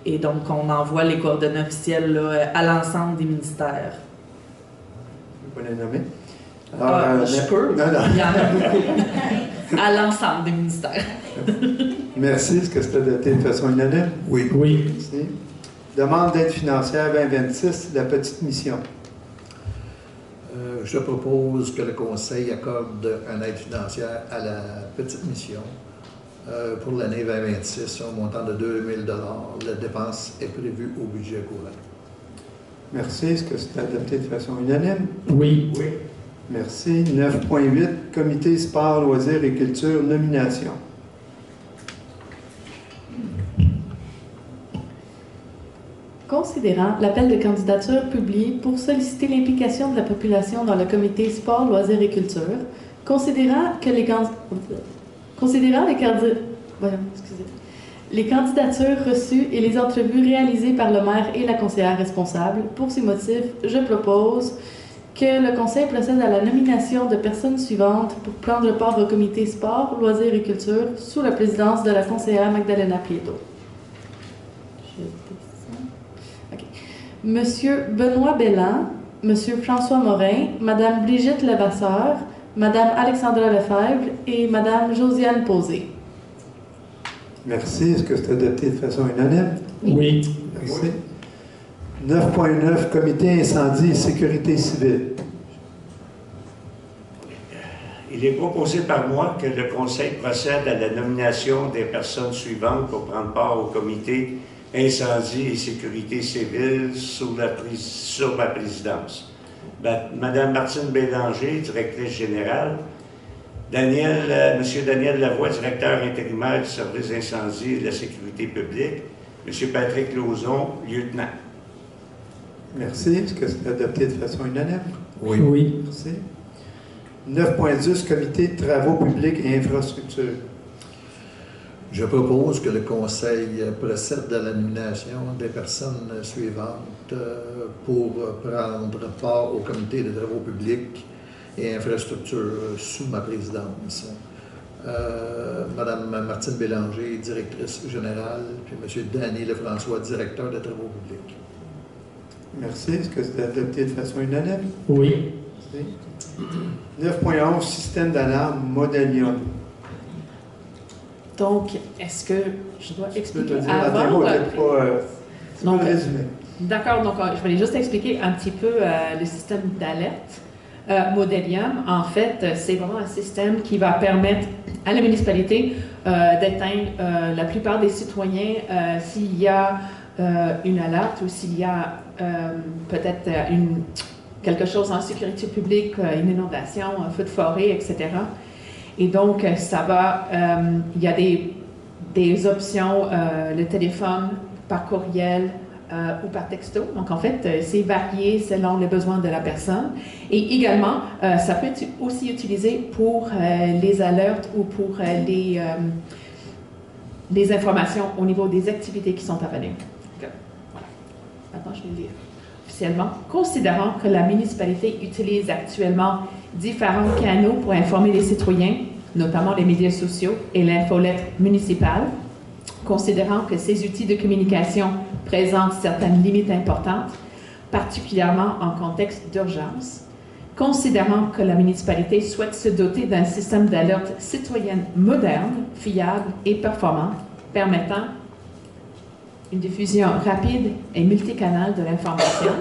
Et donc, on envoie les coordonnées officielles là, à l'ensemble des ministères. Vous pouvez les nommer? Alors, je peux. Non, non. Il y en a beaucoup. À l'ensemble des ministères. Merci. Est-ce que c'est adopté de façon unanime? Oui. Oui. Merci. Demande d'aide financière 2026, la petite mission. Je propose que le Conseil accorde une aide financière à la petite mission pour l'année 2026 au montant de 2 000 $. La dépense est prévue au budget courant. Merci. Est-ce que c'est adopté de façon unanime? Oui. Oui. Merci. 9.8, Comité sport, loisirs et culture, nomination. Considérant l'appel de candidature publié pour solliciter l'implication de la population dans le comité sport, loisirs et culture, considérant les candidatures reçues et les entrevues réalisées par le maire et la conseillère responsable, pour ces motifs, je propose que le Conseil procède à la nomination de personnes suivantes pour prendre part au comité sport, loisirs et culture sous la présidence de la conseillère Magdalena Prieto. Monsieur Benoît Belland, Monsieur François Morin, Madame Brigitte Levasseur, Madame Alexandra Lefebvre et Madame Josiane Posé. Merci. Est-ce que c'est adopté de façon unanime? Oui. Merci. 9.9, Comité incendie et sécurité civile. Il est proposé par moi que le Conseil procède à la nomination des personnes suivantes pour prendre part au comité incendie et sécurité civile sur ma présidence. Madame Martine Bélanger, directrice générale. Monsieur Daniel Lavoie, directeur intérimaire du service d'incendie et de la sécurité publique. Monsieur Patrick Lauzon, lieutenant. Merci. Est-ce que c'est adopté de façon unanime? Oui. Oui. Merci. 9.10, Comité de travaux publics et infrastructures. Je propose que le Conseil procède à la nomination des personnes suivantes pour prendre part au comité de travaux publics et infrastructures sous ma présidence. Madame Martine Bélanger, directrice générale, puis Monsieur Danny Lefrançois, directeur de travaux publics. Merci. Est-ce que c'est adopté de façon unanime? Oui. Merci. 9.11, système d'alarme Modelium. Donc, est-ce que je dois expliquer avant ou après? D'accord, donc je vais juste expliquer un petit peu le système d'alerte. Modelium, en fait, c'est vraiment un système qui va permettre à la municipalité d'atteindre la plupart des citoyens s'il y a une alerte ou s'il y a peut-être quelque chose en sécurité publique, une inondation, un feu de forêt, etc. Et donc, ça va, il y a des options, le téléphone, par courriel, ou par texto. Donc, en fait, c'est varié selon les besoins de la personne. Et également, ça peut être aussi utilisé pour les alertes ou pour les informations au niveau des activités qui sont à venir. Donc, voilà. Maintenant, je vais lire. Officiellement, considérant que la municipalité utilise actuellement différents canaux pour informer les citoyens, notamment les médias sociaux et l'infolettre municipale, considérant que ces outils de communication présentent certaines limites importantes, particulièrement en contexte d'urgence, considérant que la municipalité souhaite se doter d'un système d'alerte citoyenne moderne, fiable et performant, permettant une diffusion rapide et multicanale de l'information,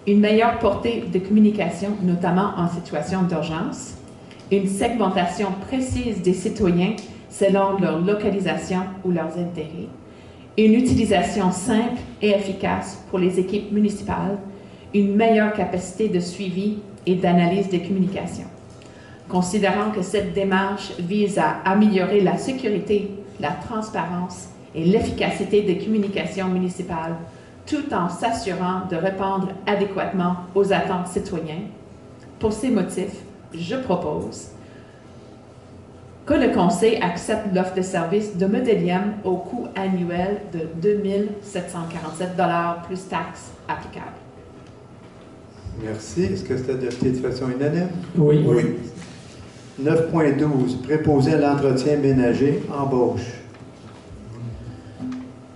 une meilleure portée de communication, notamment en situation d'urgence, une segmentation précise des citoyens selon leur localisation ou leurs intérêts, une utilisation simple et efficace pour les équipes municipales, une meilleure capacité de suivi et d'analyse des communications. Considérant que cette démarche vise à améliorer la sécurité, la transparence et l'efficacité des communications municipales, tout en s'assurant de répondre adéquatement aux attentes citoyennes, pour ces motifs, je propose que le Conseil accepte l'offre de service de Modelium au coût annuel de 2 747 $ plus taxes applicables. Merci. Est-ce que c'est adopté de façon unanime? Oui. 9.12. Préposé à l'entretien ménager, embauche.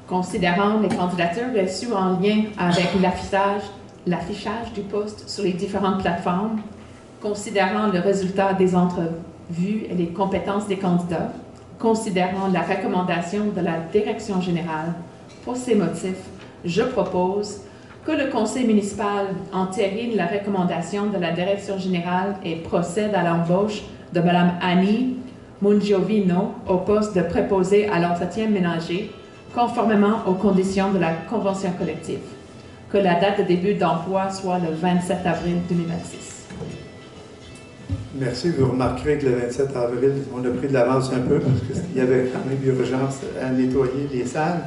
Considérant les candidatures reçues en lien avec l'affichage du poste sur les différentes plateformes, considérant le résultat des entrevues et les compétences des candidats, considérant la recommandation de la Direction générale, pour ces motifs, je propose que le Conseil municipal entérine la recommandation de la Direction générale et procède à l'embauche de Mme Annie Mungiovino au poste de préposé à l'entretien ménager, conformément aux conditions de la convention collective. Que la date de début d'emploi soit le 27 avril 2026. Merci. Vous remarquerez que le 27 avril, on a pris de l'avance un peu parce qu'il y avait quand même urgence à nettoyer les salles.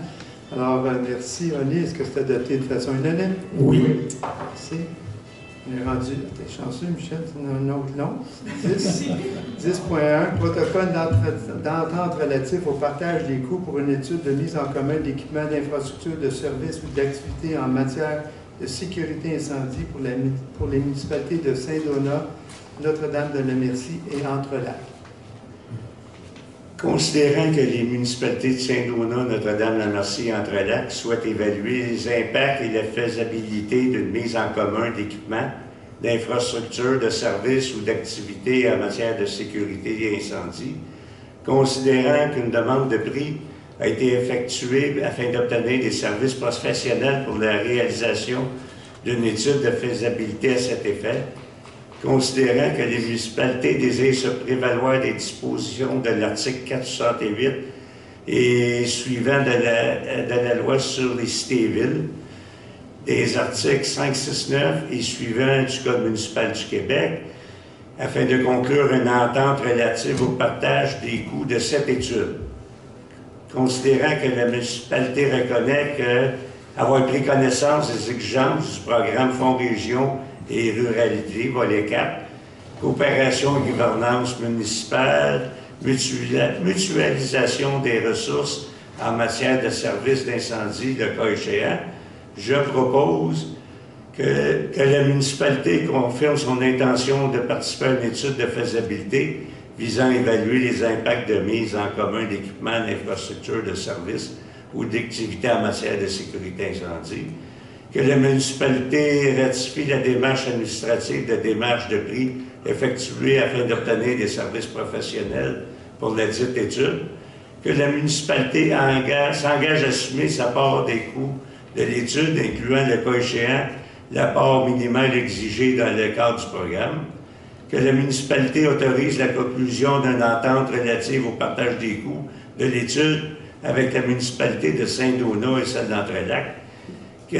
Alors, merci, Oni. Est-ce que c'est adopté de façon unanime? Oui. Merci. On est rendu. T'es chanceux, Michel, c'est un autre nom. 10.1. Protocole d'entente relatif au partage des coûts pour une étude de mise en commun d'équipements d'infrastructures, de services ou d'activités en matière de sécurité incendie pour les municipalités de Saint-Donat, Notre-Dame-de-la-Merci et Entre-Lacs. Considérant que les municipalités de Saint-Donat, Notre-Dame-la-Merci et Entre-Lacs souhaitent évaluer les impacts et la faisabilité d'une mise en commun d'équipements, d'infrastructures, de services ou d'activités en matière de sécurité et incendie, considérant qu'une demande de prix a été effectuée afin d'obtenir des services professionnels pour la réalisation d'une étude de faisabilité à cet effet, considérant que les municipalités désirent se prévaloir des dispositions de l'article 468 et suivant de la loi sur les cités-villes, des articles 569 et suivants du Code municipal du Québec, afin de conclure une entente relative au partage des coûts de cette étude. Considérant que la municipalité reconnaît avoir pris connaissance des exigences du programme Fonds Région et Ruralité, volet 4, coopération et gouvernance municipale, mutualisation des ressources en matière de services d'incendie, le cas échéant, je propose que la municipalité confirme son intention de participer à une étude de faisabilité visant à évaluer les impacts de mise en commun d'équipements, d'infrastructures, de services ou d'activités en matière de sécurité incendie, que la municipalité ratifie la démarche administrative de démarche de prix effectuée afin d'obtenir des services professionnels pour la dite étude, que la municipalité s'engage à assumer sa part des coûts de l'étude, incluant le cas échéant l'apport minimal exigé dans le cadre du programme, que la municipalité autorise la conclusion d'une entente relative au partage des coûts de l'étude avec la municipalité de Saint-Donat et celle d'Entrelacs, que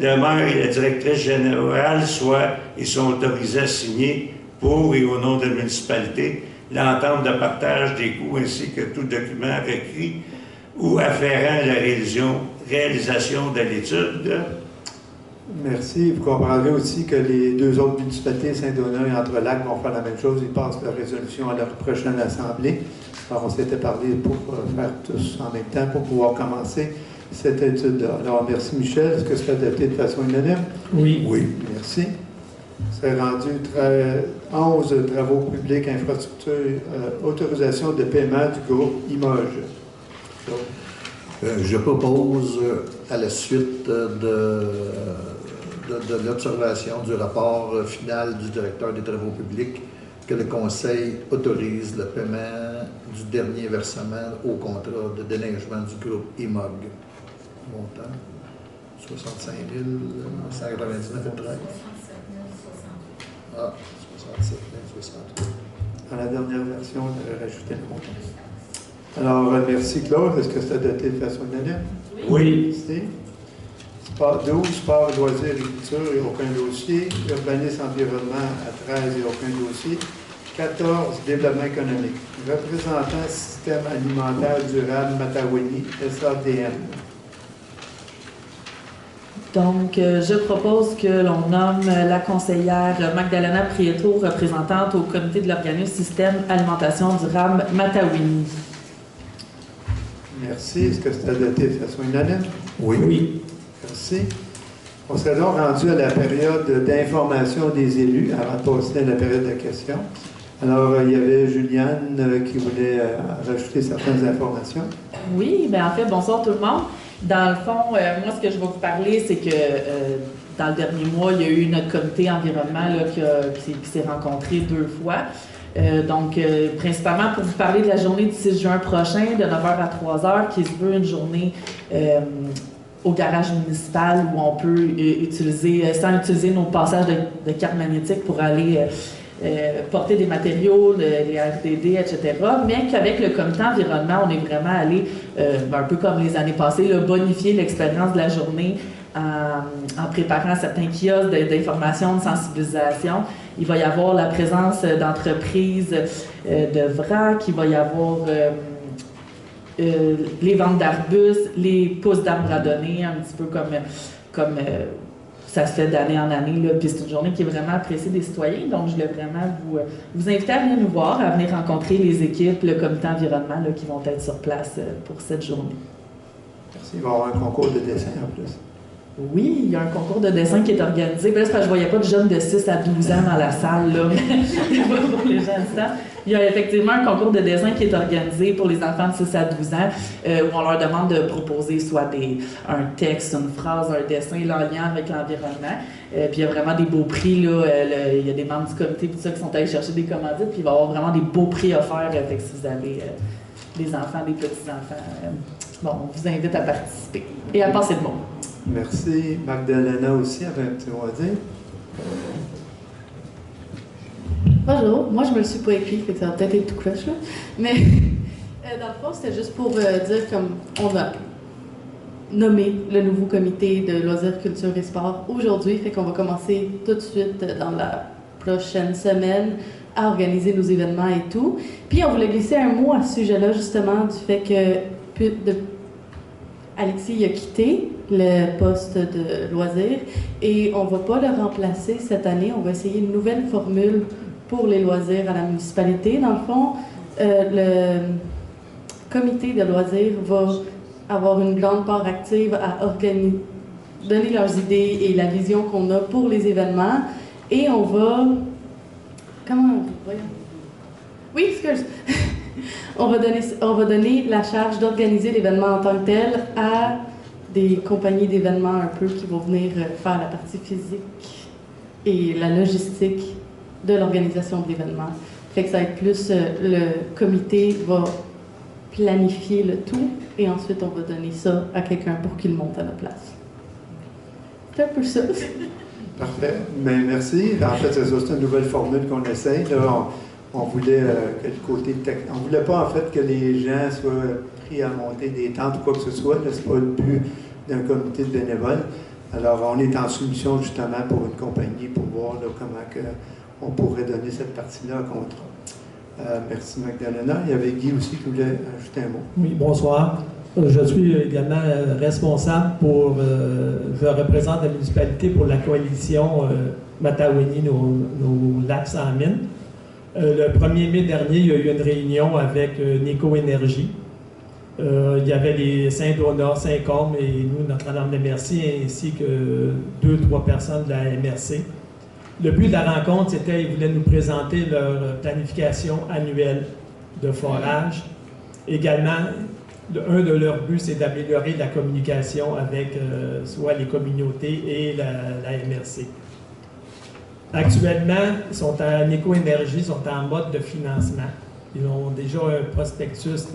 le maire et la directrice générale sont autorisés à signer pour et au nom de la municipalité l'entente de partage des coûts ainsi que tout document requis ou afférent à la réalisation de l'étude. Merci. Vous comprendrez aussi que les deux autres municipalités, Saint-Donat et Entrelacs, vont faire la même chose. Ils passent leur résolution à leur prochaine assemblée. Alors, on s'était parlé pour faire tous en même temps pour pouvoir commencer cette étude-là. Alors, merci Michel. Est-ce que c'est adopté de façon unanime? Oui. Oui. Merci. C'est rendu 11 travaux publics, infrastructures, autorisation de paiement du groupe Imoge. Je propose, à la suite de l'observation du rapport final du directeur des travaux publics, que le Conseil autorise le paiement du dernier versement au contrat de déneigement du groupe IMOG. Montant 65 199,13. Ah, 67 068. Dans la dernière version, on avait rajouté le montant. Alors, merci Claude. Est-ce que c'est adopté de façon unanime? Oui. Merci. Sport 12, sport, loisirs, agriculture, il n'y a aucun dossier. Urbanisme, environnement, à 13, il n'y a aucun dossier. 14, développement économique. Représentant système alimentaire durable Matawini, SADM. Donc, je propose que l'on nomme la conseillère Magdalena Prieto, représentante au comité de l'organisme Système Alimentation Durable Matawini. Merci. Est-ce que c'est adopté de façon unanime? Oui. Oui. Merci. On serait donc rendu à la période d'information des élus, avant de passer à la période de questions. Alors, il y avait Juliane qui voulait rajouter certaines informations. Oui, bien en fait, bonsoir tout le monde. Dans le fond, moi, ce que je vais vous parler, c'est que dans le dernier mois, il y a eu notre comité environnement là, qui s'est rencontré 2 fois. Donc, principalement pour vous parler de la journée du 6 juin prochain, de 9h à 3h, qui se veut une journée au garage municipal où on peut utiliser, sans utiliser nos passages de cartes magnétiques pour aller porter des matériaux, les RDD, etc. Mais qu'avec le comité environnement, on est vraiment allé, un peu comme les années passées, là, bonifier l'expérience de la journée en préparant certains kiosques d'information, de sensibilisation. Il va y avoir la présence d'entreprises de vrac, il va y avoir les ventes d'arbustes, les pousses d'arbres à donner, un petit peu comme ça se fait d'année en année. Là. Puis c'est une journée qui est vraiment appréciée des citoyens. Donc, je voulais vraiment vous inviter à venir nous voir, à venir rencontrer les équipes, le comité environnement là, qui vont être sur place pour cette journée. Merci. Il va y avoir un concours de dessin en plus. Oui, il y a un concours de dessin qui est organisé. Ben là, c'est parce que je ne voyais pas de jeunes de 6 à 12 ans dans la salle, là, mais pour les gens de temps. Il y a effectivement un concours de dessin qui est organisé pour les enfants de 6 à 12 ans, où on leur demande de proposer soit un texte, une phrase, un dessin là, en lien avec l'environnement. Puis il y a vraiment des beaux prix, là. Il y a des membres du comité tout ça, qui sont allés chercher des commandites, puis il va y avoir vraiment des beaux prix offerts. Fait que si vous avez des enfants, des petits-enfants, on vous invite à participer et à passer de mots. Merci. Magdalena aussi avait un petit mot à dire. Bonjour, moi je me le suis pas écrit, fait que ça va peut-être être tout croche là. Mais dans le fond, c'était juste pour dire comme on a nommé le nouveau comité de loisirs, culture et sport aujourd'hui, fait qu'on va commencer tout de suite dans la prochaine semaine à organiser nos événements et tout. Puis on voulait glisser un mot à ce sujet-là justement du fait que Alexis a quitté le poste de loisirs et on ne va pas le remplacer cette année. On va essayer une nouvelle formule pour les loisirs à la municipalité. Dans le fond, le comité de loisirs va avoir une grande part active à donner leurs idées et la vision qu'on a pour les événements. Et on va... Voyons. Oui, excuse. On va donner la charge d'organiser l'événement en tant que tel à des compagnies d'événements un peu qui vont venir faire la partie physique et la logistique de l'organisation de l'événement. Fait que ça va être plus le comité va planifier le tout et ensuite on va donner ça à quelqu'un pour qu'il monte à la place. C'est un peu ça. Parfait. Mais merci. En fait, c'est une nouvelle formule qu'on essaye. Là, on voulait que le côté on voulait pas en fait que les gens soient pris à monter des tentes ou quoi que ce soit. Ce n'est pas le but d'un comité de bénévoles. Alors, on est en soumission justement pour une compagnie pour voir là, comment on pourrait donner cette partie-là en contrat. Merci Magdalena. Il y avait Guy aussi qui voulait ajouter un mot. Oui, bonsoir. Je suis également responsable je représente la municipalité pour la coalition Matawini, nos lacs sans mine. Le 1er mai dernier, il y a eu une réunion avec Nico Énergie. Il y avait les Saint-Donat, Saint-Côme et nous, Notre-Dame de Merci, ainsi que 2-3 personnes de la MRC. Le but de la rencontre, c'était qu'ils voulaient nous présenter leur planification annuelle de forage. Également, un de leurs buts, c'est d'améliorer la communication avec soit les communautés et la MRC. Actuellement, ils sont en éco-énergie, ils sont en mode de financement. Ils ont déjà un prospectus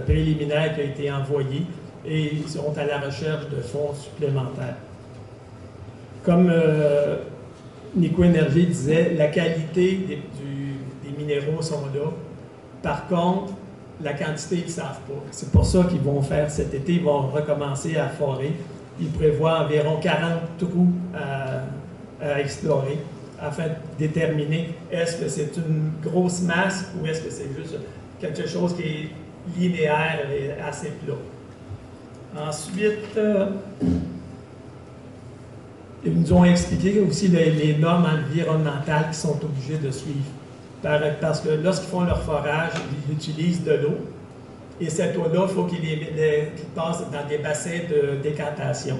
préliminaire qui a été envoyé et ils sont à la recherche de fonds supplémentaires. Comme Nico Énergie disait, la qualité des minéraux sont là. Par contre, la quantité, ils ne savent pas. C'est pour ça qu'ils vont faire cet été, ils vont recommencer à forer. Ils prévoient environ 40 trous à explorer afin de déterminer est-ce que c'est une grosse masse ou est-ce que c'est juste quelque chose qui est linéaire et assez plat. Ensuite, ils nous ont expliqué aussi les normes environnementales qu'ils sont obligés de suivre. Parce que lorsqu'ils font leur forage, ils utilisent de l'eau. Et cette eau-là, il faut qu'ils passent dans des bassins de décantation.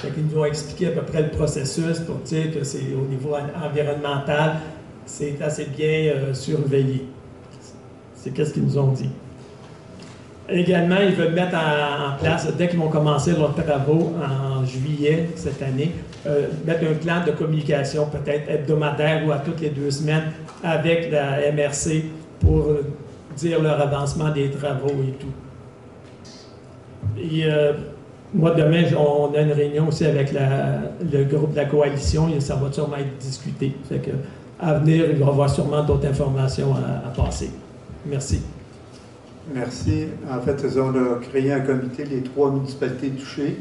Ils nous ont expliqué à peu près le processus pour dire que c'est au niveau environnemental, c'est assez bien surveillé. C'est ce qu'ils nous ont dit. Également, ils veulent mettre en place, dès qu'ils vont commencer leurs travaux en juillet cette année, mettre un plan de communication peut-être hebdomadaire ou à toutes les 2 semaines avec la MRC pour dire leur avancement des travaux et tout. Et moi, demain, on a une réunion aussi avec le groupe de la coalition et ça va sûrement être discuté. Fait que, à venir, il va y avoir sûrement d'autres informations à passer. Merci. Merci. En fait, on a créé un comité, les 3 municipalités touchées,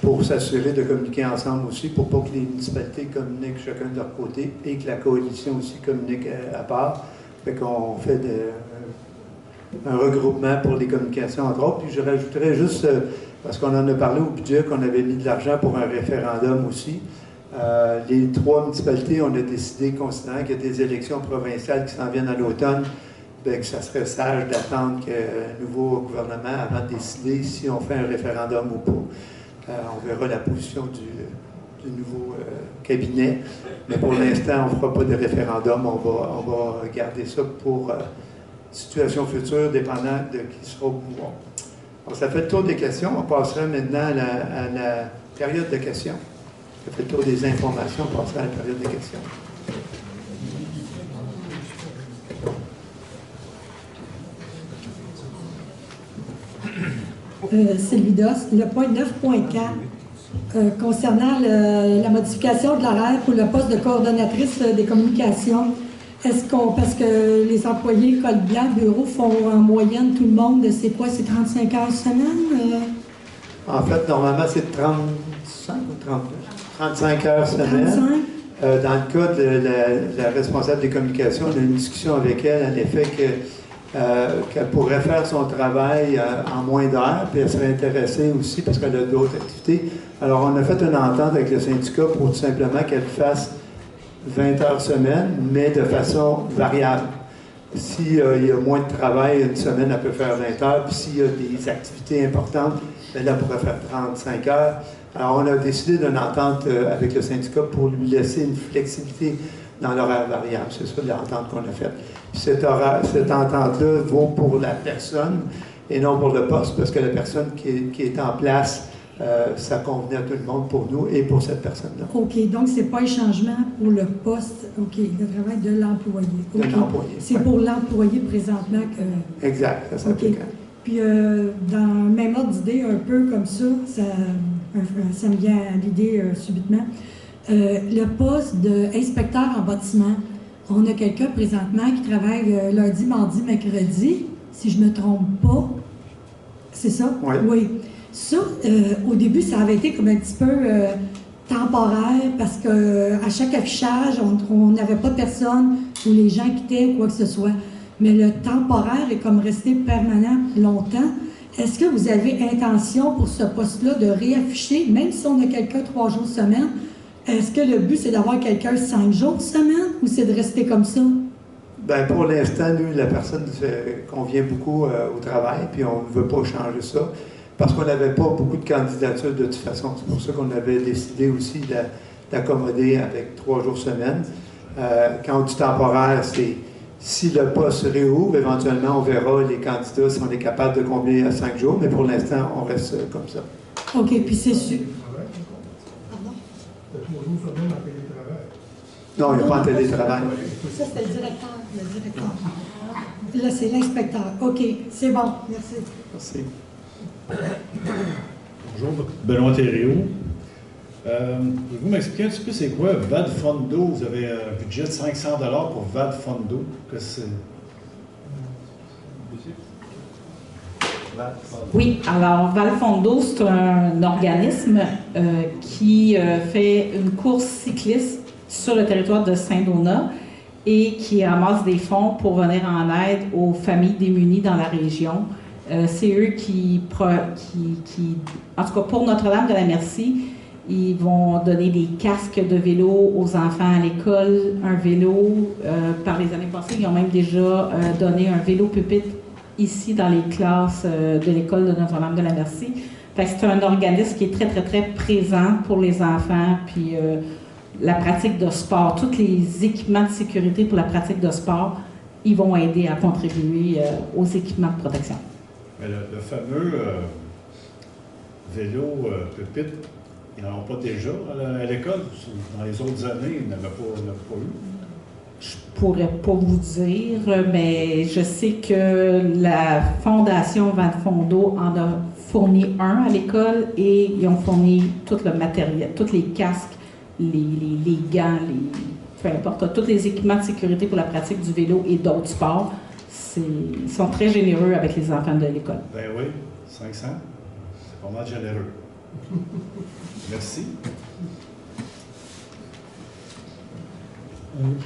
pour s'assurer de communiquer ensemble aussi, pour pas que les municipalités communiquent chacun de leur côté et que la coalition aussi communique à part. Fait qu'on fait un regroupement pour les communications, entre autres. Puis je rajouterais juste, parce qu'on en a parlé au budget, qu'on avait mis de l'argent pour un référendum aussi. Les 3 municipalités, on a décidé, considérant qu'il y a des élections provinciales qui s'en viennent à l'automne, que ça serait sage d'attendre un nouveau gouvernement avant de décider si on fait un référendum ou pas. On verra la position du nouveau cabinet. Mais pour l'instant, on ne fera pas de référendum. On va garder ça pour situation future, dépendant de qui sera au pouvoir. Alors, ça fait le tour des questions. On passera maintenant à la période de questions. Ça fait le tour des informations. On passera à la période de questions. Sylvie Doss, le point 9.4, concernant la modification de l'horaire pour le poste de coordonnatrice des communications, parce que les employés col blanc bureau font en moyenne, tout le monde, c'est quoi, c'est 35 heures semaine? En fait, normalement, c'est 35 ou 39? 35 heures semaine. 35? Dans le cas de la responsable des communications, on a eu une discussion avec elle, en effet, qu'elle pourrait faire son travail en moins d'heures, puis elle serait intéressée aussi parce qu'elle a d'autres activités. Alors, on a fait une entente avec le syndicat pour tout simplement qu'elle fasse 20 heures semaine, mais de façon variable. S'il y a moins de travail une semaine, elle peut faire 20 heures, puis s'il y a des activités importantes, elle pourrait faire 35 heures. Alors, on a décidé d'une entente avec le syndicat pour lui laisser une flexibilité dans l'horaire variable. C'est ça l'entente qu'on a faite. Puis cette entente-là vaut pour la personne et non pour le poste, parce que la personne qui est en place, ça convenait à tout le monde pour nous et pour cette personne-là. OK, donc c'est pas un changement pour le poste, OK, le travail de l'employé. Okay. De l'employé. C'est pour l'employé présentement que... Exact, ça s'applique. Okay. Puis dans le même ordre d'idée, un peu comme ça me vient à l'idée subitement. Le poste d'inspecteur en bâtiment, on a quelqu'un présentement qui travaille lundi, mardi, mercredi, si je ne me trompe pas. C'est ça? Oui. Oui. Ça, au début, ça avait été comme un petit peu temporaire parce qu'à chaque affichage, on n'avait pas personne où les gens quittaient ou quoi que ce soit. Mais le temporaire est comme resté permanent longtemps. Est-ce que vous avez intention pour ce poste-là de réafficher, même si on a quelqu'un 3 jours semaine, est-ce que le but c'est d'avoir quelqu'un 5 jours semaine ou c'est de rester comme ça? Bien, pour l'instant, nous, la personne convient beaucoup au travail, puis on ne veut pas changer ça, parce qu'on n'avait pas beaucoup de candidatures de toute façon. C'est pour ça qu'on avait décidé aussi d'accommoder avec 3 jours semaine. Quand on dit temporaire, c'est si le poste se réouvre, éventuellement, on verra les candidats si on est capable de combler à 5 jours, mais pour l'instant, on reste comme ça. OK, puis c'est sûr. Non, il n'y a pas en télétravail. Ça, c'était le directeur. Là, c'est l'inspecteur. OK, c'est bon. Merci. Merci. Bonjour, Benoît Thériault. Pouvez-vous m'expliquer un petit peu c'est quoi VADFondo? Vous avez un budget de 500 $ pour VADFondo. Qu'est-ce que c'est? Oui, alors VADFondo, c'est un organisme qui fait une course cycliste sur le territoire de Saint-Donat et qui amasse des fonds pour venir en aide aux familles démunies dans la région. C'est eux en tout cas pour Notre-Dame-de-la-Merci, ils vont donner des casques de vélo aux enfants à l'école, un vélo. Par les années passées, ils ont même déjà donné un vélo pupitre ici dans les classes de l'école de Notre-Dame-de-la-Merci. Fait que c'est un organisme qui est très, très, très présent pour les enfants, puis la pratique de sport, tous les équipements de sécurité pour la pratique de sport, ils vont aider à contribuer aux équipements de protection. Mais le fameux vélo pupitre, ils n'en ont pas déjà à l'école? Dans les autres années, ils n'avaient pas eu? Je pourrais pas vous dire, mais je sais que la Fondation VADFondo en a fourni un à l'école et ils ont fourni tout le matériel, tous les casques, les gants, peu importe, tous les équipements de sécurité pour la pratique du vélo et d'autres sports. Ils sont très généreux avec les enfants de l'école. Ben oui, 500, c'est pas mal généreux. Merci.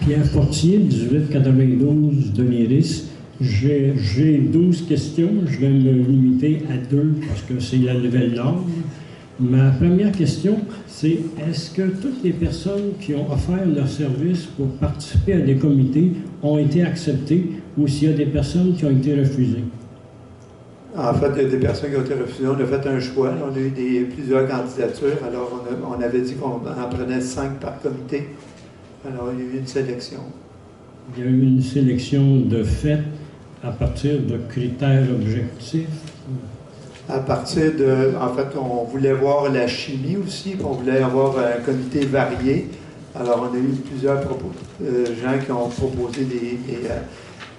Pierre Fortier, 1892 de l'Iris. J'ai 12 questions. Je vais me limiter à 2 parce que c'est la nouvelle norme. Ma première question, c'est est-ce que toutes les personnes qui ont offert leur service pour participer à des comités ont été acceptées ou s'il y a des personnes qui ont été refusées? En fait, il y a des personnes qui ont été refusées. On a fait un choix. On a eu plusieurs candidatures. Alors, on avait dit qu'on en prenait 5 par comité. Alors, il y a eu une sélection. Il y a eu une sélection de fait à partir de critères objectifs? À partir de... En fait, on voulait voir la chimie aussi, puis on voulait avoir un comité varié. Alors, on a eu plusieurs gens qui ont proposé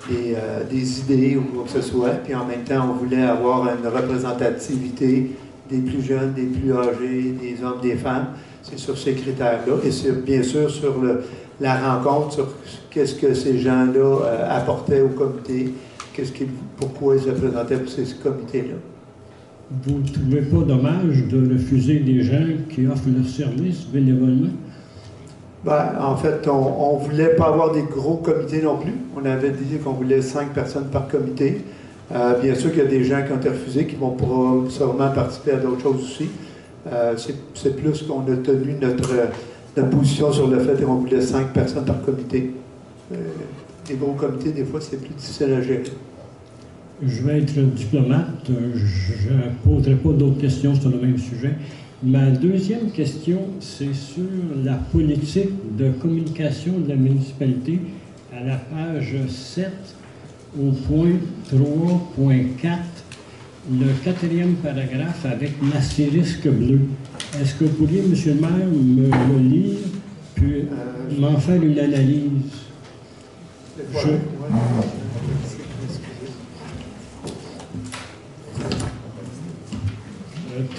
des idées ou quoi que ce soit. Puis en même temps, on voulait avoir une représentativité des plus jeunes, des plus âgés, des hommes, des femmes. C'est sur ces critères-là. Et c'est bien sûr sur la rencontre, sur qu'est-ce que ces gens-là apportaient au comité, pourquoi ils se présentaient pour ces comités-là. Vous ne trouvez pas dommage de refuser des gens qui offrent leur service bénévolement? Ben, en fait, on ne voulait pas avoir des gros comités non plus. On avait dit qu'on voulait 5 personnes par comité. Bien sûr qu'il y a des gens qui ont été refusés, qui vont sûrement participer à d'autres choses aussi. C'est plus qu'on a tenu notre position sur le fait qu'on voulait 5 personnes par comité. Les gros comités, des fois, c'est plus difficile à gérer. Je vais être diplomate. Je ne poserai pas d'autres questions sur le même sujet. Ma deuxième question, c'est sur la politique de communication de la municipalité à la page 7, au point 3.4, le 4e paragraphe avec l'astérisque bleu. Est-ce que vous pourriez, M. le maire, me le lire puis m'en faire une analyse?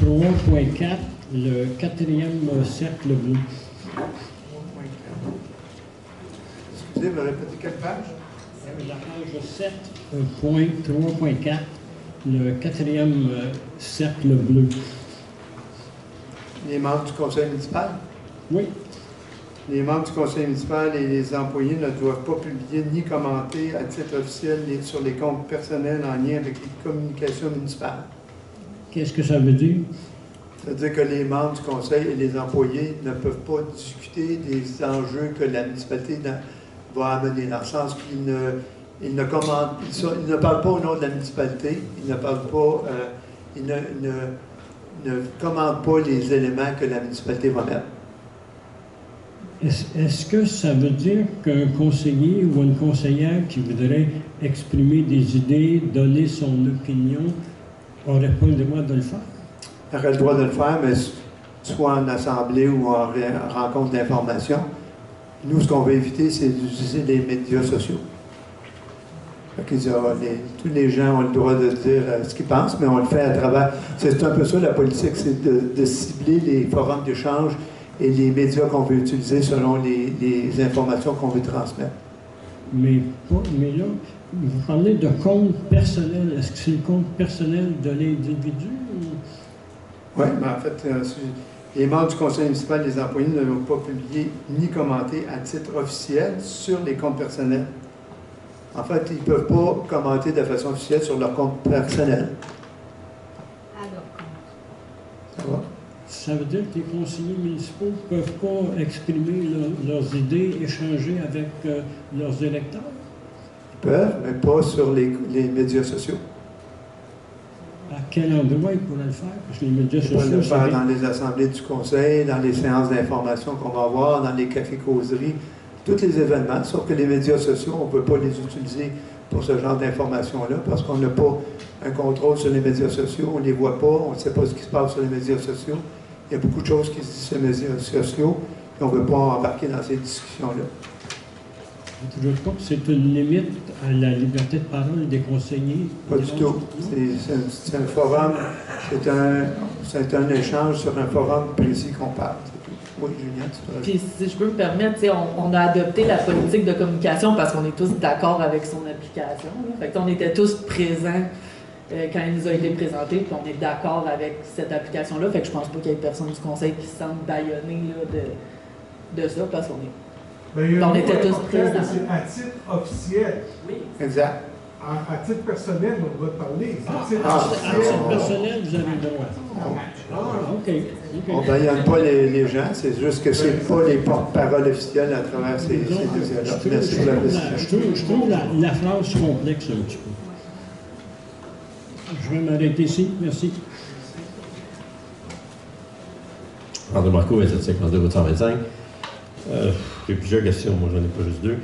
3.4, le 4e cercle bleu. Excusez, vous répétez quelle page? La page 7.3.4, le quatrième cercle bleu. Les membres du conseil municipal? Oui. Les membres du conseil municipal et les employés ne doivent pas publier ni commenter à titre officiel sur les comptes personnels en lien avec les communications municipales. Qu'est-ce que ça veut dire? Ça veut dire que les membres du conseil et les employés ne peuvent pas discuter des enjeux que la municipalité va amener, dans le sens qu'ils ne parlent pas au nom de la municipalité, ils ne parlent pas, ils ne commentent pas les éléments que la municipalité va mettre. Est-ce que ça veut dire qu'un conseiller ou une conseillère qui voudrait exprimer des idées, donner son opinion, n'aurait pas le droit de le faire? Elle aurait le droit de le faire, mais soit en assemblée ou en rencontre d'information. Nous, ce qu'on veut éviter, c'est d'utiliser les médias sociaux. Tous les gens ont le droit de dire ce qu'ils pensent, mais on le fait à travers... C'est un peu ça la politique, c'est de cibler les forums d'échange et les médias qu'on veut utiliser selon les informations qu'on veut transmettre. Mais là, vous parlez de compte personnel. Est-ce que c'est le compte personnel de l'individu? Oui, mais en fait, les membres du conseil municipal et les employés ne doivent pas publier ni commenter à titre officiel sur les comptes personnels. En fait, ils ne peuvent pas commenter de façon officielle sur leur compte personnel. Ça va? Ça veut dire que les conseillers municipaux ne peuvent pas exprimer leurs idées, échanger avec leurs électeurs? Ils peuvent, mais pas sur les médias sociaux. À quel endroit ils pourraient le faire? Parce que les médias Ils peuvent sociaux... le faire dans les assemblées du conseil, dans les séances d'information qu'on va avoir, dans les cafés-causeries, tous les événements, sauf que les médias sociaux, on ne peut pas les utiliser pour ce genre d'informations-là, parce qu'on n'a pas un contrôle sur les médias sociaux, on ne les voit pas, on ne sait pas ce qui se passe sur les médias sociaux. Il y a beaucoup de choses qui se disent sur les médias sociaux, et on ne veut pas embarquer dans ces discussions-là. Je ne trouve pas que c'est une limite à la liberté de parole des conseillers? Pas du tout. C'est un forum, c'est un échange sur un forum précis qu'on parle. Oui, Juliette. Puis, si je peux me permettre, on a adopté la politique de communication parce qu'on est tous d'accord avec son application. Fait qu'on était tous présents quand il nous a été présenté, puis on est d'accord avec cette application-là. Fait que je pense pas qu'il y ait personne du conseil qui se sente bâillonné de ça parce qu'on est. On était tous présents. C'est à titre officiel. Oui. Exact. À titre personnel, on doit parler. À titre personnel, vous avez le droit. OK. On ne bâillonne pas les gens, c'est juste que ce n'est pas les porte-paroles officiels à travers ces dossiers-là. Merci pour la précision. Je trouve la phrase complexe un petit peu. Je vais m'arrêter ici. Merci. André Marco, 2752 route 125. J'ai plusieurs questions, moi j'en ai pas juste deux.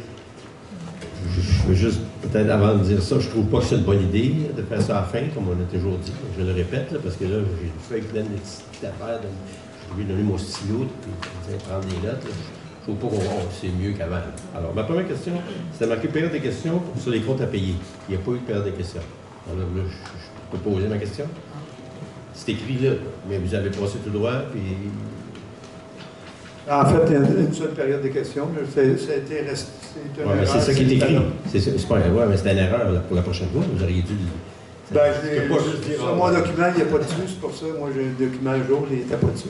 Je veux juste, peut-être avant de dire ça, je trouve pas que c'est une bonne idée de faire ça à la fin, comme on a toujours dit. Je le répète, là, parce que là, j'ai une feuille pleine de petites affaires. Je vais donner mon stylo, puis prendre des notes. Là. Je trouve pas qu'on c'est mieux qu'avant. Alors, ma première question, c'était marqué période des questions sur les comptes à payer. Il n'y a pas eu de période des questions. Alors là, je peux poser ma question. C'est écrit là, mais vous avez passé tout droit, puis... En fait, il y a une seule période de questions. Ça a été resté. C'est ça qui est écrit. C'est pas ouais, mais c'est une erreur là, pour la prochaine fois. Vous auriez dû. Sur mon document, il n'y a pas dessus. C'est pour ça. Moi, j'ai un document à jour, il n'était pas dessus.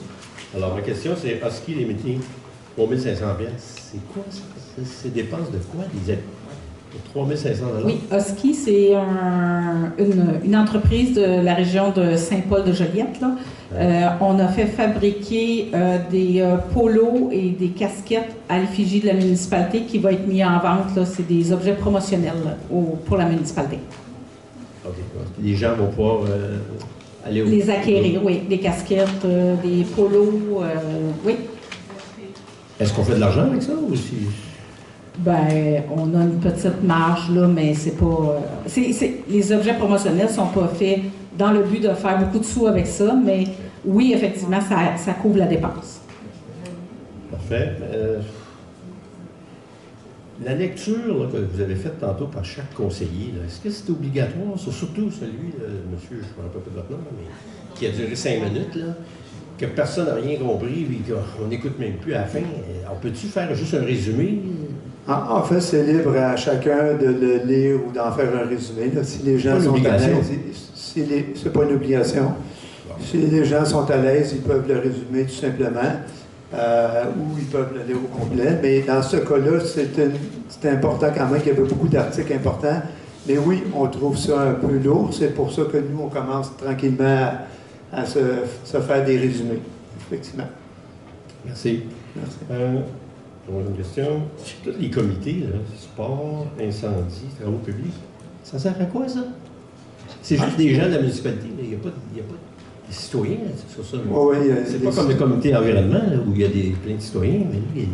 Alors, ma question, c'est Husky, les métiers, 3500 $. C'est quoi ça? C'est dépenses de quoi? 3500 $? Oui, Husky, c'est une entreprise de la région de Saint-Paul-de-Joliette. On a fait fabriquer des polos et des casquettes à l'effigie de la municipalité qui va être mis en vente. C'est des objets promotionnels pour la municipalité. OK. Les gens vont pouvoir aller au... Les acquérir, oui. Des casquettes, des polos, oui. Est-ce qu'on fait de l'argent avec ça ou si... Ben, on a une petite marge, là, mais c'est pas... les objets promotionnels ne sont pas faits dans le but de faire beaucoup de sous avec ça, mais oui, effectivement, ça couvre la dépense. Parfait. La lecture là, que vous avez faite tantôt par chaque conseiller, est-ce que c'est obligatoire? Surtout celui, monsieur, je ne me rappelle pas de votre nom, mais qui a duré 5 minutes, là, que personne n'a rien compris et qu'on n'écoute même plus à la fin. On peut-tu faire juste un résumé? En fait, c'est libre à chacun de le lire ou d'en faire un résumé. Là. Si les gens sont à l'aise, c'est pas une obligation. Si les gens sont à l'aise, ils peuvent le résumer tout simplement, ou ils peuvent le lire au complet. Mais dans ce cas-là, c'est important quand même qu'il y avait beaucoup d'articles importants. Mais oui, on trouve ça un peu lourd. C'est pour ça que nous, on commence tranquillement à se faire des résumés, effectivement. Merci. Merci. Une question. Tous les comités, là, sport, incendie, travaux publics, ça sert à quoi, ça? C'est juste des gens de la municipalité. Il n'y a pas de citoyens sur ça. Oui, c'est pas comme le comité environnement, là, où il y a plein de citoyens, mais lui,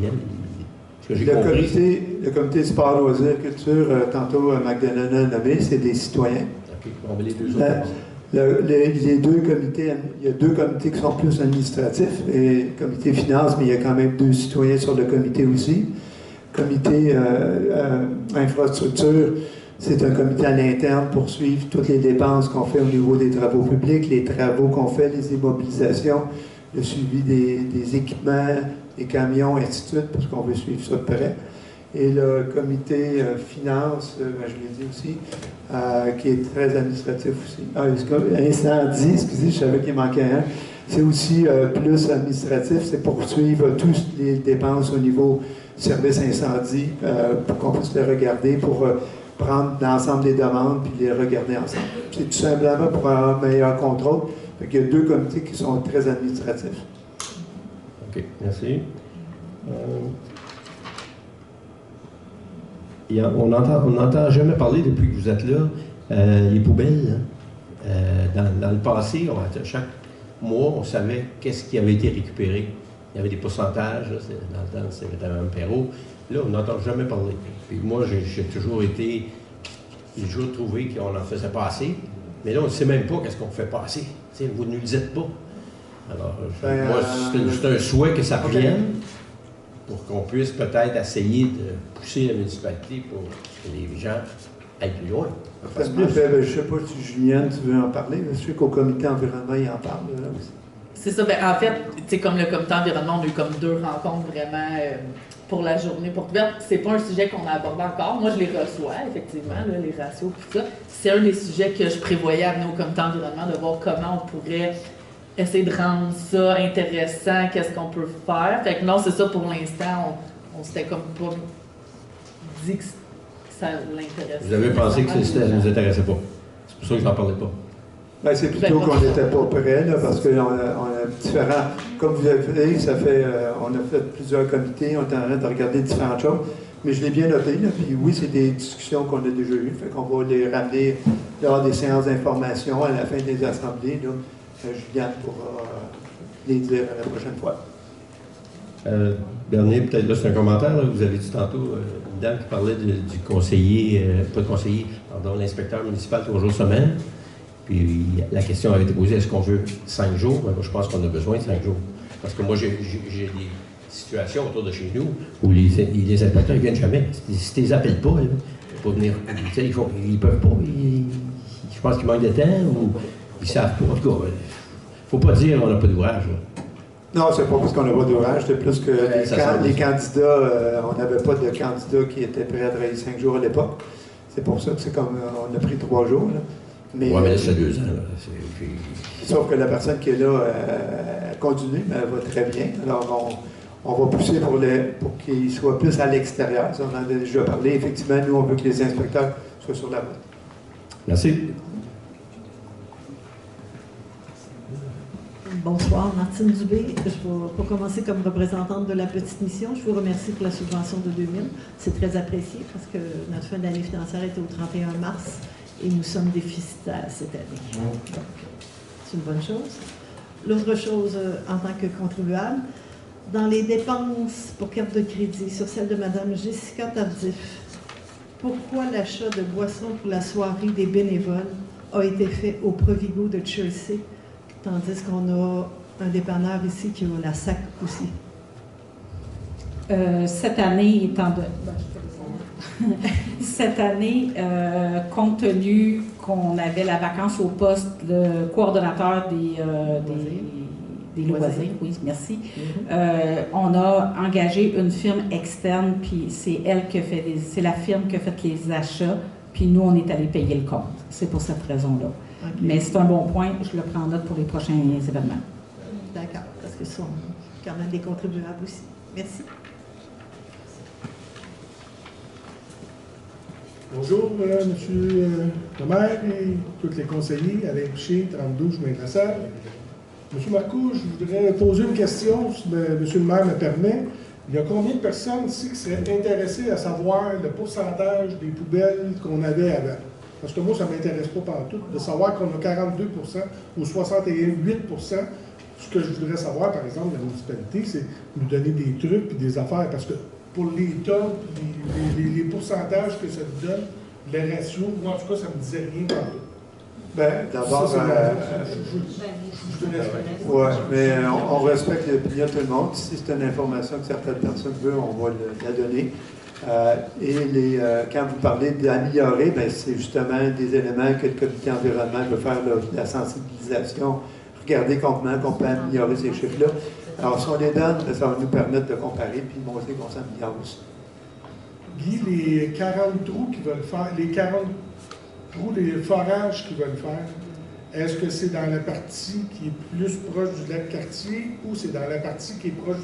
ce que j'ai compris. Le comité sport, loisirs, culture, tantôt Magdalena a nommé, c'est des citoyens. OK. On met les deux autres. Les deux comités, il y a deux comités qui sont plus administratifs, et le comité finance, mais il y a quand même 2 citoyens sur le comité aussi. Comité infrastructure, c'est un comité à l'interne pour suivre toutes les dépenses qu'on fait au niveau des travaux publics, les travaux qu'on fait, les immobilisations, le suivi des équipements, des camions, et ainsi de suite, parce qu'on veut suivre ça de près. Et le comité finance, je l'ai dit aussi, qui est très administratif aussi. Incendie, excusez, je savais qu'il manquait un. C'est aussi plus administratif, c'est pour suivre toutes les dépenses au niveau service incendie, pour qu'on puisse les regarder, pour prendre l'ensemble des demandes puis les regarder ensemble. C'est tout simplement pour avoir un meilleur contrôle. Il y a 2 comités qui sont très administratifs. OK, merci. On n'entend jamais parler depuis que vous êtes là, les poubelles. Dans le passé, chaque mois, on savait qu'est-ce qui avait été récupéré. Il y avait des pourcentages, là, dans le temps, c'était Mme Perrault. Là, on n'entend jamais parler. Puis moi, j'ai toujours trouvé qu'on en faisait pas assez. Mais là, on ne sait même pas qu'est-ce qu'on fait pas assez. T'sais, vous ne nous le dites pas. Alors, moi, c'est un souhait que ça vienne, pour qu'on puisse peut-être essayer de pousser la municipalité pour que les gens aillent plus loin. Je ne sais pas si Juliane, tu veux en parler. Je sais qu'au comité environnement, il en parle. Là aussi. C'est ça. En fait, comme le comité environnement, on a eu comme 2 rencontres vraiment pour la journée porte ouverte. C'est pas un sujet qu'on a abordé encore. Moi, je les reçois, effectivement, là, les ratios et tout ça. C'est un des sujets que je prévoyais amener au comité environnement, de voir comment on pourrait essayer de rendre ça intéressant, qu'est-ce qu'on peut faire. Fait que non, c'est ça pour l'instant, on s'était comme pas dit que ça l'intéressait. Vous avez pensé que ça ne nous intéressait pas. C'est pour ça que je n'en parlais pas. Ben, c'est plutôt qu'on n'était pas prêts, là, parce qu'on a différents... Comme vous avez dit, on a fait plusieurs comités, on est en train de regarder différentes choses, mais je l'ai bien noté, là, puis oui, c'est des discussions qu'on a déjà eues, fait qu'on va les ramener lors des séances d'information à la fin des assemblées, là. Juliane pourra les dire la prochaine fois. Dernier, peut-être là, c'est un commentaire. Là, vous avez dit tantôt une dame qui parlait du conseiller, pas de conseiller, pardon, l'inspecteur municipal 3 jours semaine. Puis la question avait été posée, est-ce qu'on veut 5 jours? Moi, je pense qu'on a besoin de 5 jours. Parce que moi, j'ai des situations autour de chez nous où les inspecteurs ne viennent jamais. Si tu les appelles pas, là, pour venir, ils peuvent pas. Je pense qu'ils manquent de temps ou ils savent pas. En tout cas, faut pas dire qu'on n'a pas d'ouvrage. Non, c'est pas parce qu'on n'a pas d'ouvrage, c'est plus que les candidats, on n'avait pas de candidats qui étaient prêts à travailler 5 jours à l'époque. C'est pour ça que c'est comme, on a pris 3 jours. Là. Mais là, ça fait 2 ans. Là. Sauf que la personne qui est là, elle continue, mais elle va très bien. Alors, on va pousser pour qu'ils soient plus à l'extérieur. Ça, on en a déjà parlé. Effectivement, nous, on veut que les inspecteurs soient sur la route. Merci. Bonsoir, Martine Dubé. Je vais pas commencer comme représentante de la petite mission. Je vous remercie pour la subvention de 2000. C'est très apprécié parce que notre fin d'année financière était au 31 mars et nous sommes déficitaires cette année. Donc, c'est une bonne chose. L'autre chose, en tant que contribuable, dans les dépenses pour carte de crédit, sur celle de Mme Jessica Tardif, pourquoi l'achat de boissons pour la soirée des bénévoles a été fait au Provigo de Chelsea, tandis qu'on a un dépanneur ici qui a la SAC aussi? Cette année, cette année, compte tenu qu'on avait la vacance au poste de coordonnateur des des loisirs, oui, merci. On a engagé une firme externe, puis c'est c'est la firme qui a fait les achats, puis nous, on est allé payer le compte. C'est pour cette raison-là. Okay. Mais c'est un bon point, je le prends en note pour les prochains événements. D'accord, parce que ce sont quand même des contribuables aussi. Merci. Bonjour, Monsieur le maire et tous les conseillers, Alain Piché, 32, chemin de la Salle. Monsieur Marcoux, je voudrais poser une question, si Monsieur le maire me permet. Il y a combien de personnes ici qui seraient intéressées à savoir le pourcentage des poubelles qu'on avait avant? Parce que moi, ça ne m'intéresse pas partout de savoir qu'on a 42 ou 61,8 Ce que je voudrais savoir, par exemple, de la municipalité, c'est nous donner des trucs et des affaires. Parce que pour les tonnes, les pourcentages que ça nous donne, les ratios, moi, en tout cas, ça ne me disait rien partout. Bien, d'abord, oui, mais on respecte l'opinion de tout le monde. Si c'est une information que certaines personnes veulent, on va la donner. Quand vous parlez d'améliorer, c'est justement des éléments que le comité environnement veut faire, la sensibilisation, regarder comment on peut améliorer ces chiffres-là. Alors, si on les donne, ça va nous permettre de comparer puis de montrer qu'on s'améliore aussi. Guy, les 40 trous qu'ils veulent faire, les 40 trous, les forages qu'ils veulent faire, est-ce que c'est dans la partie qui est plus proche du lac Cartier ou c'est dans la partie qui est proche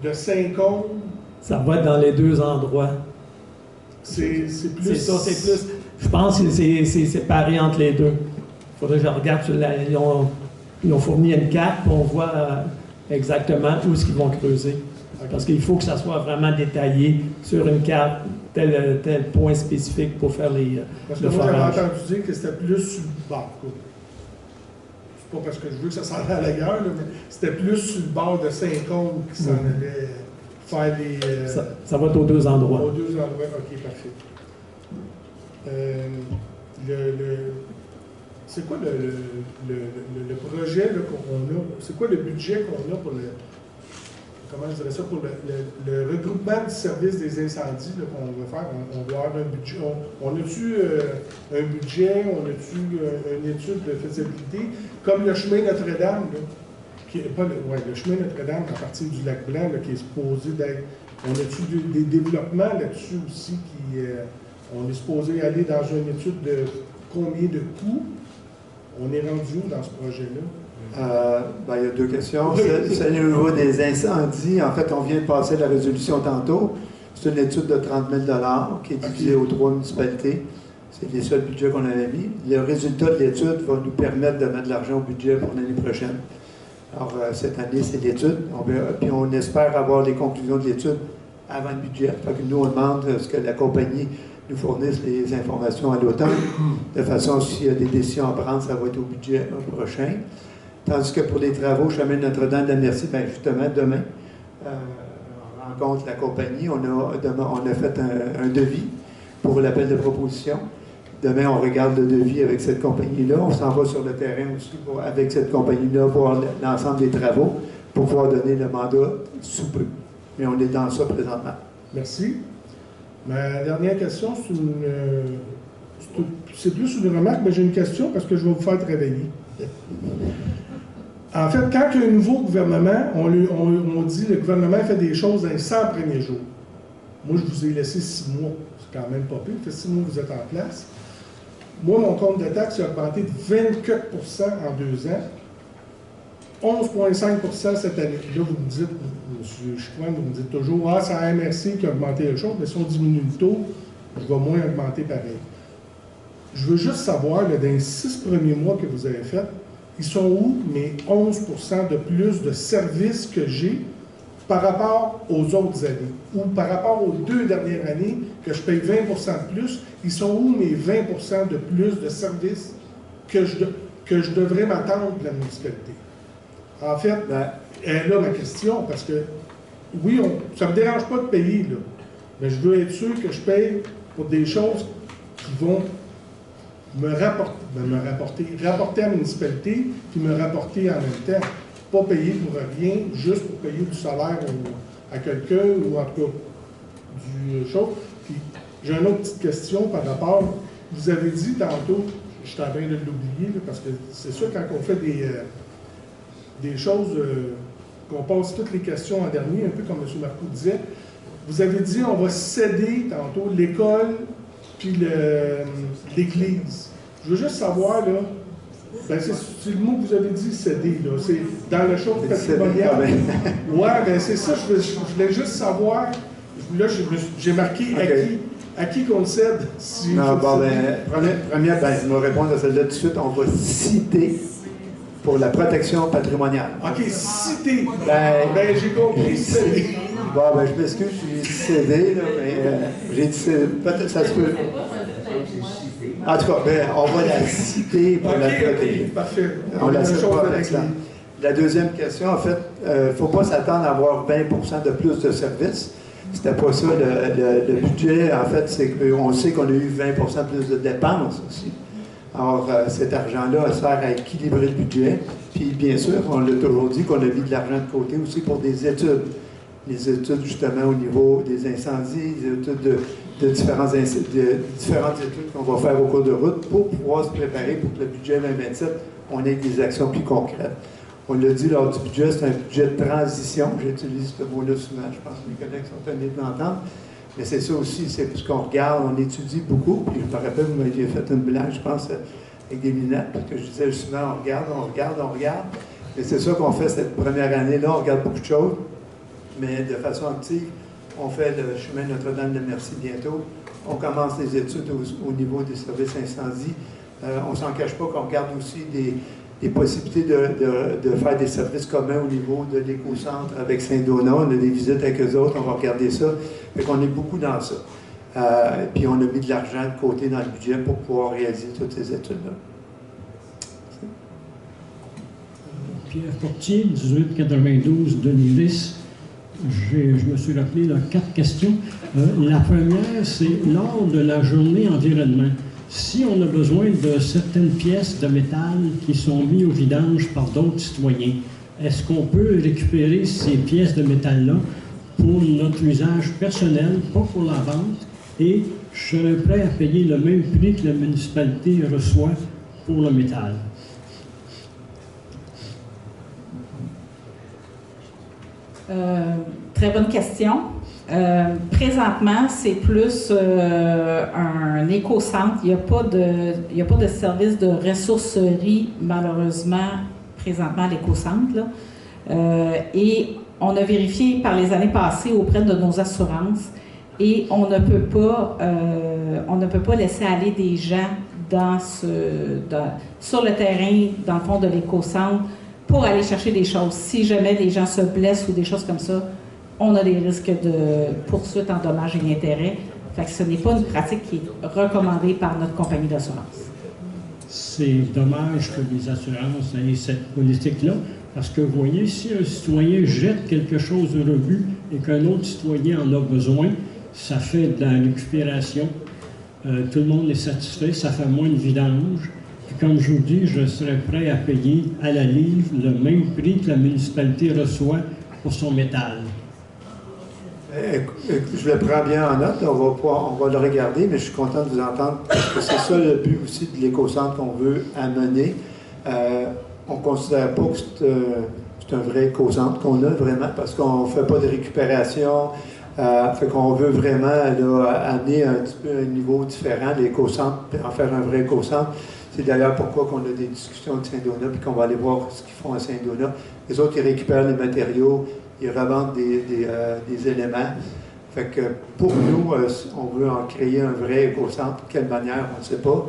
de Saint-Côme? Ça va être dans les deux endroits. C'est plus... C'est ça, c'est plus... Je pense que c'est séparé entre les deux. Il faudrait que je regarde sur ils ont fourni une carte pour on voit exactement où est-ce qu'ils vont creuser. Okay. Parce qu'il faut que ça soit vraiment détaillé sur une carte, tel point spécifique pour faire parce que moi, j'avais entendu dire que c'était plus sur le bord. C'est pas parce que je veux que ça s'en aille ailleurs, mais c'était plus sur le bord de Saint-Côme qui s'en allait faire les... Ça va être aux deux endroits. Aux deux endroits, OK, parfait. C'est quoi le projet qu'on a? C'est quoi le budget qu'on a pour le... Comment je dirais ça? Pour le regroupement du service des incendies qu'on veut faire? On doit avoir un budget. On a-tu un budget? On a-tu une étude de faisabilité? Comme le chemin Notre-Dame, le chemin Notre-Dame à partir du lac Blanc, là, qui est supposé d'être... On a-tu des développements là-dessus aussi on est supposé aller dans une étude de combien de coûts? On est rendu où dans ce projet-là? Il y a deux questions. C'est au niveau des incendies. En fait, on vient de passer la résolution tantôt. C'est une étude de 30 000 qui est divisée aux 3 municipalités. C'est les seuls budgets qu'on avait mis. Le résultat de l'étude va nous permettre de mettre de l'argent au budget pour l'année prochaine. Alors, cette année, c'est l'étude. Puis on espère avoir les conclusions de l'étude avant le budget. Fait que nous, on demande ce que la compagnie nous fournisse les informations à l'automne, de façon, s'il y a des décisions à prendre, ça va être au budget prochain. Tandis que pour les travaux, chemin Notre-Dame de la Merci, justement, demain, on rencontre la compagnie. On a fait un devis pour l'appel de proposition. Demain, on regarde le devis avec cette compagnie-là. On s'en va sur le terrain aussi avec cette compagnie-là pour l'ensemble des travaux, pour pouvoir donner le mandat sous peu. Mais on est dans ça présentement. Merci. Ma dernière question, c'est plus une remarque, mais j'ai une question parce que je vais vous faire travailler. En fait, quand il y a un nouveau gouvernement, on dit que le gouvernement fait des choses dans les 100 premiers jours. Moi, je vous ai laissé 6 mois. C'est quand même pas pire. Ça fait 6 mois que vous êtes en place. Moi, mon compte de taxes a augmenté de 24 en 2 ans. 11,5 cette année. Là, vous me dites, M. Chicoine, vous me dites toujours, c'est la MRC qui a augmenté les choses, mais si on diminue le taux, je vais moins augmenter pareil. Je veux juste savoir, là, dans les 6 premiers mois que vous avez faits, ils sont où mes 11 de plus de services que j'ai par rapport aux autres années? Ou par rapport aux 2 dernières années, que je paye 20 de plus, ils sont où mes 20 de plus de services que je devrais m'attendre de la municipalité? En fait, elle est là ma question, parce que, oui, ça ne me dérange pas de payer, là, mais je veux être sûr que je paye pour des choses qui vont rapporter à la municipalité, puis me rapporter en même temps. Pas payer pour rien, juste pour payer du salaire à quelqu'un, ou en tout cas, du chose. Puis, j'ai une autre petite question par rapport, vous avez dit tantôt, je suis en train de l'oublier, parce que c'est sûr, quand on fait des choses qu'on passe toutes les questions en dernier, un peu comme M. Marcoux disait. Vous avez dit on va céder tantôt l'école puis l'église. Je veux juste savoir, là, ben c'est le mot que vous avez dit, céder, là. C'est dans le chose patrimonial. Ouais, ben c'est ça, je voulais juste savoir. Là, j'ai marqué à qui qu'on cède. Si non, bon, première, je vais répondre à celle-là tout de suite. On va citer pour la protection patrimoniale. OK, citer. Ben j'ai compris, céder. Bon, ben je m'excuse, j'ai dit céder, là, mais j'ai dit peut-être ça se peut. En tout cas, ben, on va la citer pour la protéger. Parfait. On la cite pas avec ça. La deuxième question, en fait, il ne faut pas s'attendre à avoir 20% de plus de services. C'était pas ça le budget. En fait, c'est qu'on sait qu'on a eu 20% plus de dépenses aussi. Alors, cet argent-là sert à équilibrer le budget. Puis, bien sûr, on l'a toujours dit qu'on a mis de l'argent de côté aussi pour des études. Les études, justement, au niveau des incendies, les études de différentes études qu'on va faire au cours de route pour pouvoir se préparer pour que le budget 2027, on ait des actions plus concrètes. On l'a dit lors du budget, c'est un budget de transition. J'utilise ce mot-là souvent, je pense que mes collègues sont tenus de l'entendre. Mais c'est ça aussi, c'est ce qu'on regarde, on étudie beaucoup. Puis je me rappelle, vous m'aviez fait une blague, je pense, avec des lunettes, parce que je disais souvent, on regarde. Et c'est ça qu'on fait cette première année-là, on regarde beaucoup de choses, mais de façon active. On fait le chemin Notre-Dame-de-Merci bientôt. On commence les études au niveau des services incendies. On ne s'en cache pas qu'on regarde aussi des possibilités de faire des services communs au niveau de l'éco-centre avec Saint-Donat. On a des visites avec eux autres, on va regarder ça. Fait qu'on est beaucoup dans ça. Puis on a mis de l'argent de côté dans le budget pour pouvoir réaliser toutes ces études-là. Pierre Portier, 1892 de l'IRIS. Je me suis rappelé là, 4 questions. La première, c'est lors de la journée environnement, si on a besoin de certaines pièces de métal qui sont mises au vidange par d'autres citoyens, est-ce qu'on peut récupérer ces pièces de métal-là pour notre usage personnel, pas pour la vente, et je serais prêt à payer le même prix que la municipalité reçoit pour le métal? Très bonne question. Présentement, c'est plus un éco-centre. Il n'y a pas de service de ressourcerie, malheureusement, présentement à l'éco-centre. Et on a vérifié par les années passées auprès de nos assurances et on ne peut pas laisser aller des gens sur le terrain, dans le fond de l'éco-centre, pour aller chercher des choses. Si jamais les gens se blessent ou des choses comme ça, on a des risques de poursuite en dommages et intérêts. Fait que ce n'est pas une pratique qui est recommandée par notre compagnie d'assurance. C'est dommage que les assurances aient cette politique-là, parce que vous voyez, si un citoyen jette quelque chose de revu et qu'un autre citoyen en a besoin, ça fait de la récupération. Tout le monde est satisfait, ça fait moins de vidange. Comme je vous dis, je serais prêt à payer à la livre le même prix que la municipalité reçoit pour son métal. Je le prends bien en note, on va le regarder, mais je suis content de vous entendre parce que c'est ça le but aussi de l'éco-centre qu'on veut amener. On ne considère pas que c'est un vrai éco-centre qu'on a vraiment parce qu'on ne fait pas de récupération. Fait qu'on veut vraiment là, amener un petit peu un niveau différent de l'éco-centre, en faire un vrai éco-centre. C'est d'ailleurs pourquoi qu'on a des discussions de Saint-Donat, puis qu'on va aller voir ce qu'ils font à Saint-Donat. Les autres, ils récupèrent les matériaux, ils revendent des éléments. Fait que pour nous, on veut en créer un vrai éco-centre. De quelle manière, on ne sait pas.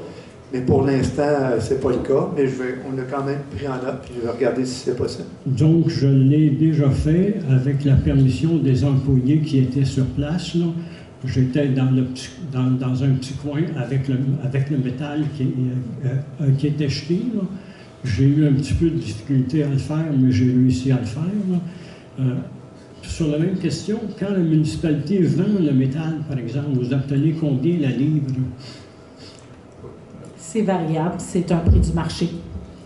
Mais pour l'instant, ce n'est pas le cas. Mais on a quand même pris en note, puis je vais regarder si c'est possible. Donc, je l'ai déjà fait avec la permission des employés qui étaient sur place, là. J'étais dans un petit coin avec le métal qui était jeté. J'ai eu un petit peu de difficulté à le faire, mais j'ai réussi à le faire. Sur la même question, quand la municipalité vend le métal, par exemple, vous obtenez combien la livre? C'est variable, c'est un prix du marché.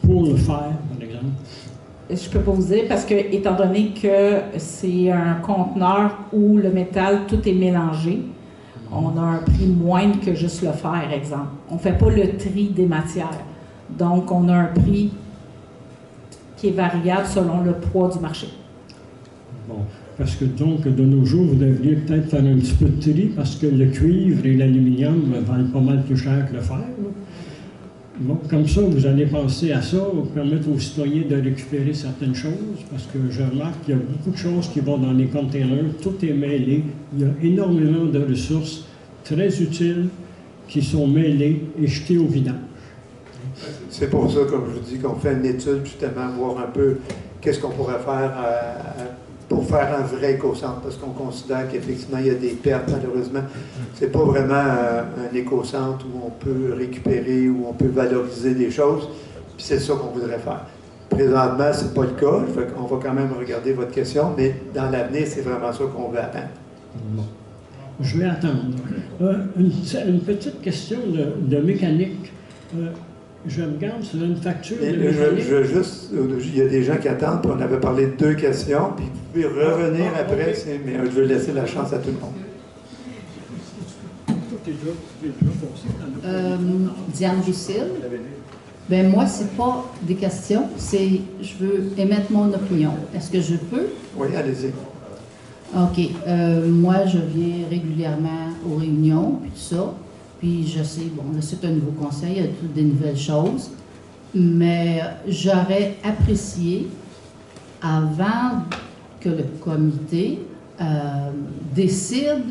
Pour le fer, par exemple? Je ne peux pas vous dire parce que, étant donné que c'est un conteneur où le métal, tout est mélangé, on a un prix moindre que juste le fer, exemple. On ne fait pas le tri des matières. Donc, on a un prix qui est variable selon le poids du marché. Bon, parce que donc, de nos jours, vous devriez peut-être faire un petit peu de tri parce que le cuivre et l'aluminium valent pas mal plus cher que le fer. Là. Bon, comme ça, vous allez penser à ça, permettre aux citoyens de récupérer certaines choses, parce que je remarque qu'il y a beaucoup de choses qui vont dans les containers, tout est mêlé, il y a énormément de ressources très utiles qui sont mêlées et jetées au vidange. C'est pour ça, comme je vous dis, qu'on fait une étude, justement, voir un peu qu'est-ce qu'on pourrait faire pour faire un vrai éco-centre, parce qu'on considère qu'effectivement, il y a des pertes, malheureusement. C'est pas vraiment un éco-centre où on peut récupérer, où on peut valoriser des choses, puis c'est ça qu'on voudrait faire. Présentement, c'est pas le cas, on va quand même regarder votre question, mais dans l'avenir, c'est vraiment ça qu'on veut atteindre. Bon. Je vais attendre. Une petite question de mécanique. Je regarde sur une facture de mécanique. Je veux juste, il y a des gens qui attendent, puis on avait parlé de 2 questions, puis vous pouvez revenir après, mais je veux laisser la chance à tout le monde. Diane Lucille. Ben moi, c'est pas des questions, c'est je veux émettre mon opinion. Est-ce que je peux? Oui, allez-y. OK. Moi, je viens régulièrement aux réunions, puis tout ça. Puis je sais, bon, là, c'est un nouveau conseil, il y a toutes des nouvelles choses. Mais j'aurais apprécié, avant que le comité décide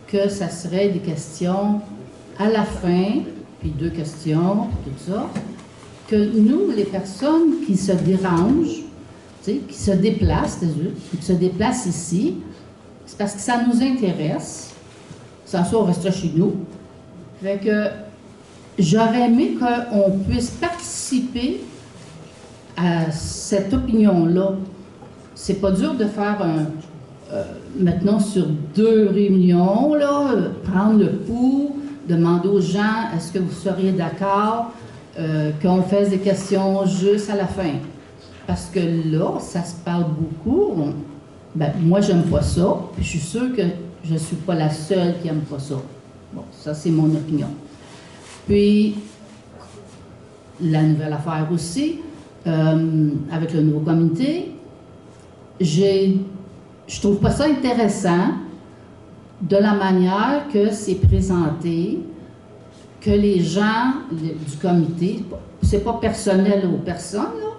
que ça serait des questions à la fin, puis 2 questions, tout ça, que nous, les personnes qui se dérangent, qui se déplacent, qui se déplacent ici, c'est parce que ça nous intéresse. Sans ça, on restera chez nous. Fait que j'aurais aimé qu'on puisse participer à cette opinion-là. C'est pas dur de faire maintenant sur 2 réunions, là, prendre le pouls, demander aux gens, est-ce que vous seriez d'accord qu'on fasse des questions juste à la fin? Parce que là, ça se parle beaucoup. Moi, j'aime pas ça, puis je suis sûre que je suis pas la seule qui aime pas ça. Bon, ça, c'est mon opinion. Puis, la nouvelle affaire aussi, avec le nouveau comité, je trouve pas ça intéressant de la manière que c'est présenté, que les gens du comité, c'est pas personnel aux personnes, là,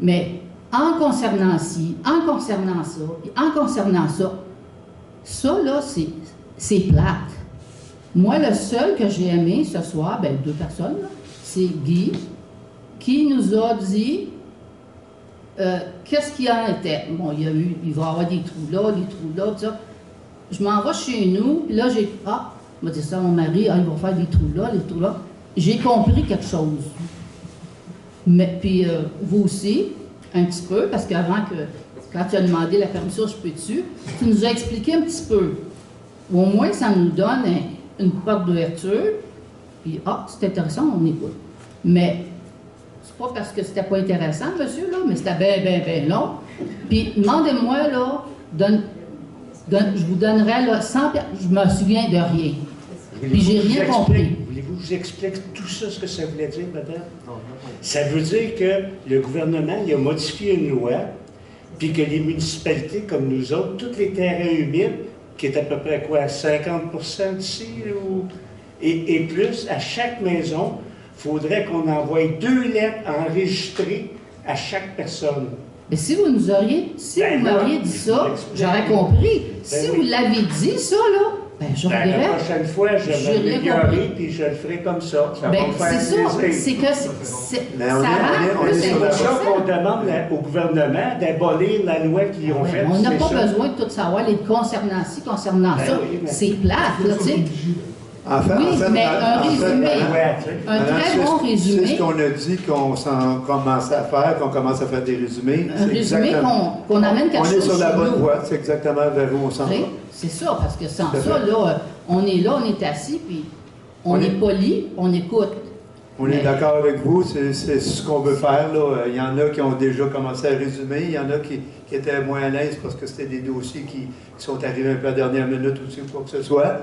mais en concernant ci, en concernant ça, puis en concernant ça, ça, là, c'est plate. Moi, le seul que j'ai aimé ce soir, 2 personnes, c'est Guy, qui nous a dit qu'est-ce qu'il en était. Bon, il va y avoir des trous là, tout ça. Je m'en vais chez nous, puis là, il m'a dit ça à mon mari, il va faire des trous là. J'ai compris quelque chose. Mais puis, vous aussi, un petit peu, parce qu'avant quand tu as demandé la permission, je peux-tu, tu nous as expliqué un petit peu. Au moins, ça nous donne une porte d'ouverture, puis c'est intéressant, on écoute. Mais c'est pas parce que c'était pas intéressant, monsieur, là, mais c'était bien long. Puis demandez-moi, là, je vous donnerai, là, 100 je me souviens de rien. Puis j'ai rien compris. Voulez-vous que je vous explique tout ça, ce que ça voulait dire, madame? Ça veut dire que le gouvernement il a modifié une loi, puis que les municipalités, comme nous autres, tous les terrains humides, qui est à peu près quoi, 50% d'ici, et plus, à chaque maison, il faudrait qu'on envoie 2 lettres enregistrées à chaque personne. Mais si vous nous auriez, m'auriez dit ça, j'aurais compris. Si vous l'aviez dit, ça, là, je regrette. La prochaine fois, je vais m'améliorer, puis je le ferai comme ça. Ça va me faire plaisir. C'est que c'est pour ça qu'on demande au gouvernement d'abolir la loi qu'ils ont faite. On n'a pas besoin de tout savoir, les concernant ci, concernant ça. C'est plate, là, tu sais. Mais un résumé, un très bon résumé. C'est ce qu'on a dit qu'on commence à faire, qu'on commence à faire des résumés. Un résumé qu'on amène quelque chose. On est sur la bonne voie, c'est exactement vers où on s'en va. C'est ça, parce que sans ça, là, on est assis, puis on est poli, on écoute. On est d'accord avec vous, c'est ce qu'on veut faire, là. Il y en a qui ont déjà commencé à résumer, il y en a qui étaient moins à l'aise parce que c'était des dossiers qui sont arrivés un peu à la dernière minute ou quoi que ce soit.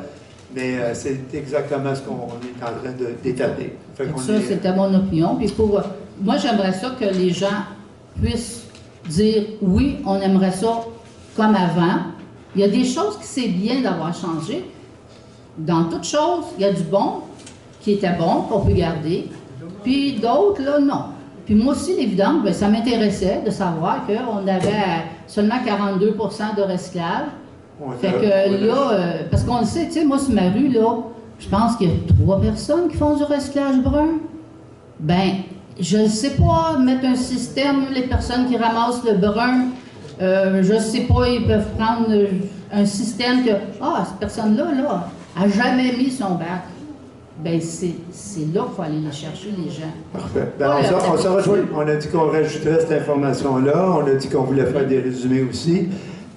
Mais c'est exactement ce qu'on est en train d'établir. Ça, c'était mon opinion. Puis moi, j'aimerais ça que les gens puisse dire oui, on aimerait ça comme avant. Il y a des choses qui c'est bien d'avoir changé. Dans toutes choses, il y a du bon qui était bon, qu'on peut garder, puis d'autres, là, non. Puis moi aussi, les vidanges, bien, ça m'intéressait de savoir qu'on avait seulement 42 de recyclage. Fait que là, parce qu'on le sait, tu sais, moi, sur ma rue, là, je pense qu'il y a 3 personnes qui font du recyclage brun. Ben, je ne sais pas, mettre un système, les personnes qui ramassent le brun, je ne sais pas, ils peuvent prendre un système que, cette personne-là, là, a jamais mis son bac. Ben, c'est là qu'il faut aller les chercher, les gens. Parfait. Ben, on se rejoint. On a dit qu'on rajouterait cette information-là. On a dit qu'on voulait faire des résumés aussi.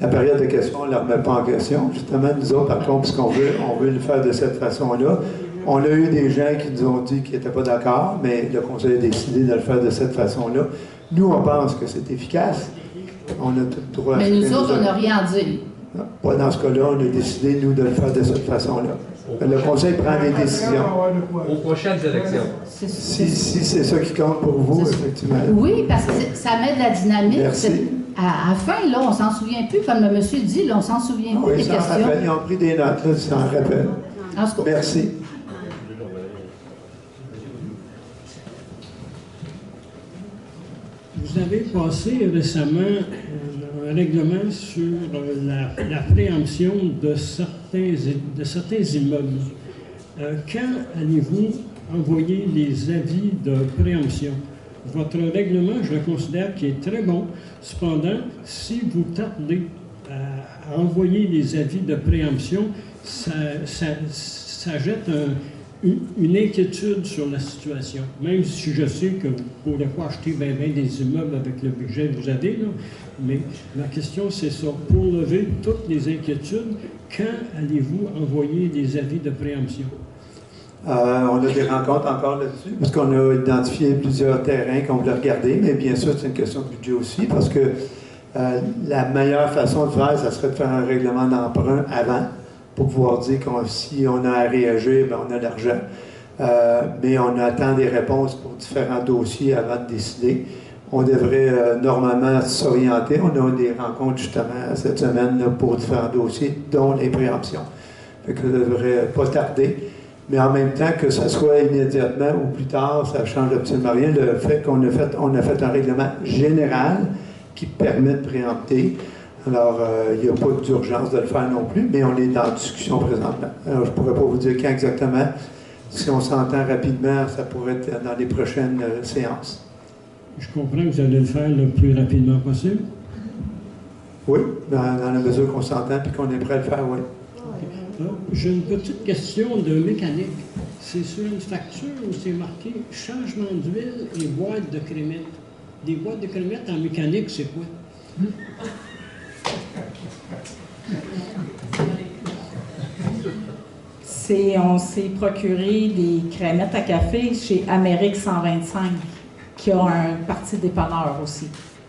La période de questions, on ne la remet pas en question. Justement, nous autres, par contre, puisqu'on veut le faire de cette façon-là, on a eu des gens qui nous ont dit qu'ils n'étaient pas d'accord, mais le Conseil a décidé de le faire de cette façon-là. Nous, on pense que c'est efficace. On a tout le droit à... Mais nous autres, on n'a rien dit. Non, pas dans ce cas-là. On a décidé, nous, de le faire de cette façon-là. Le Conseil prend des décisions. Aux prochaines élections. Si c'est ça qui compte pour vous, effectivement. Oui, parce que ça met de la dynamique. Merci. À la fin, là, on s'en souvient plus. Comme le monsieur dit, là, on s'en souvient plus des questions. Rappelle, ils ont pris des notes, là, ça en rappelle. Merci. Vous avez passé récemment un règlement sur la préemption de certains immeubles. Quand allez-vous envoyer les avis de préemption? Votre règlement, je le considère qui est très bon. Cependant, si vous tardez à envoyer les avis de préemption, ça jette une inquiétude sur la situation. Même si je sais que vous ne pourrez pas acheter bien des immeubles avec le budget que vous avez, là, mais ma question, c'est ça. Pour lever toutes les inquiétudes, quand allez-vous envoyer des avis de préemption? On a des rencontres encore là-dessus, parce qu'on a identifié plusieurs terrains qu'on voulait regarder, mais bien sûr, c'est une question de budget aussi, parce que la meilleure façon de faire, ça serait de faire un règlement d'emprunt avant, pour pouvoir dire que si on a à réagir, bien, on a l'argent. Mais on attend des réponses pour différents dossiers avant de décider. On devrait normalement s'orienter. On a des rencontres justement cette semaine là, pour différents dossiers, dont les préemptions. Fait que ça ne devrait pas tarder. Mais en même temps, que ce soit immédiatement ou plus tard, ça ne change absolument rien. Le fait qu'on a fait un règlement général qui permet de préempter. Alors, il n'y a pas d'urgence de le faire non plus, mais on est dans la discussion présentement. Alors, je ne pourrais pas vous dire quand exactement. Si on s'entend rapidement, ça pourrait être dans les prochaines séances. Je comprends que vous allez le faire le plus rapidement possible. Oui, dans la mesure qu'on s'entend et qu'on est prêt à le faire, oui. J'ai une petite question de mécanique. C'est sur une facture où c'est marqué changement d'huile et boîte de crémette. Des boîtes de crémette en mécanique, c'est quoi? On s'est procuré des crémettes à café chez Amérique 125, qui a un parti dépanneur aussi.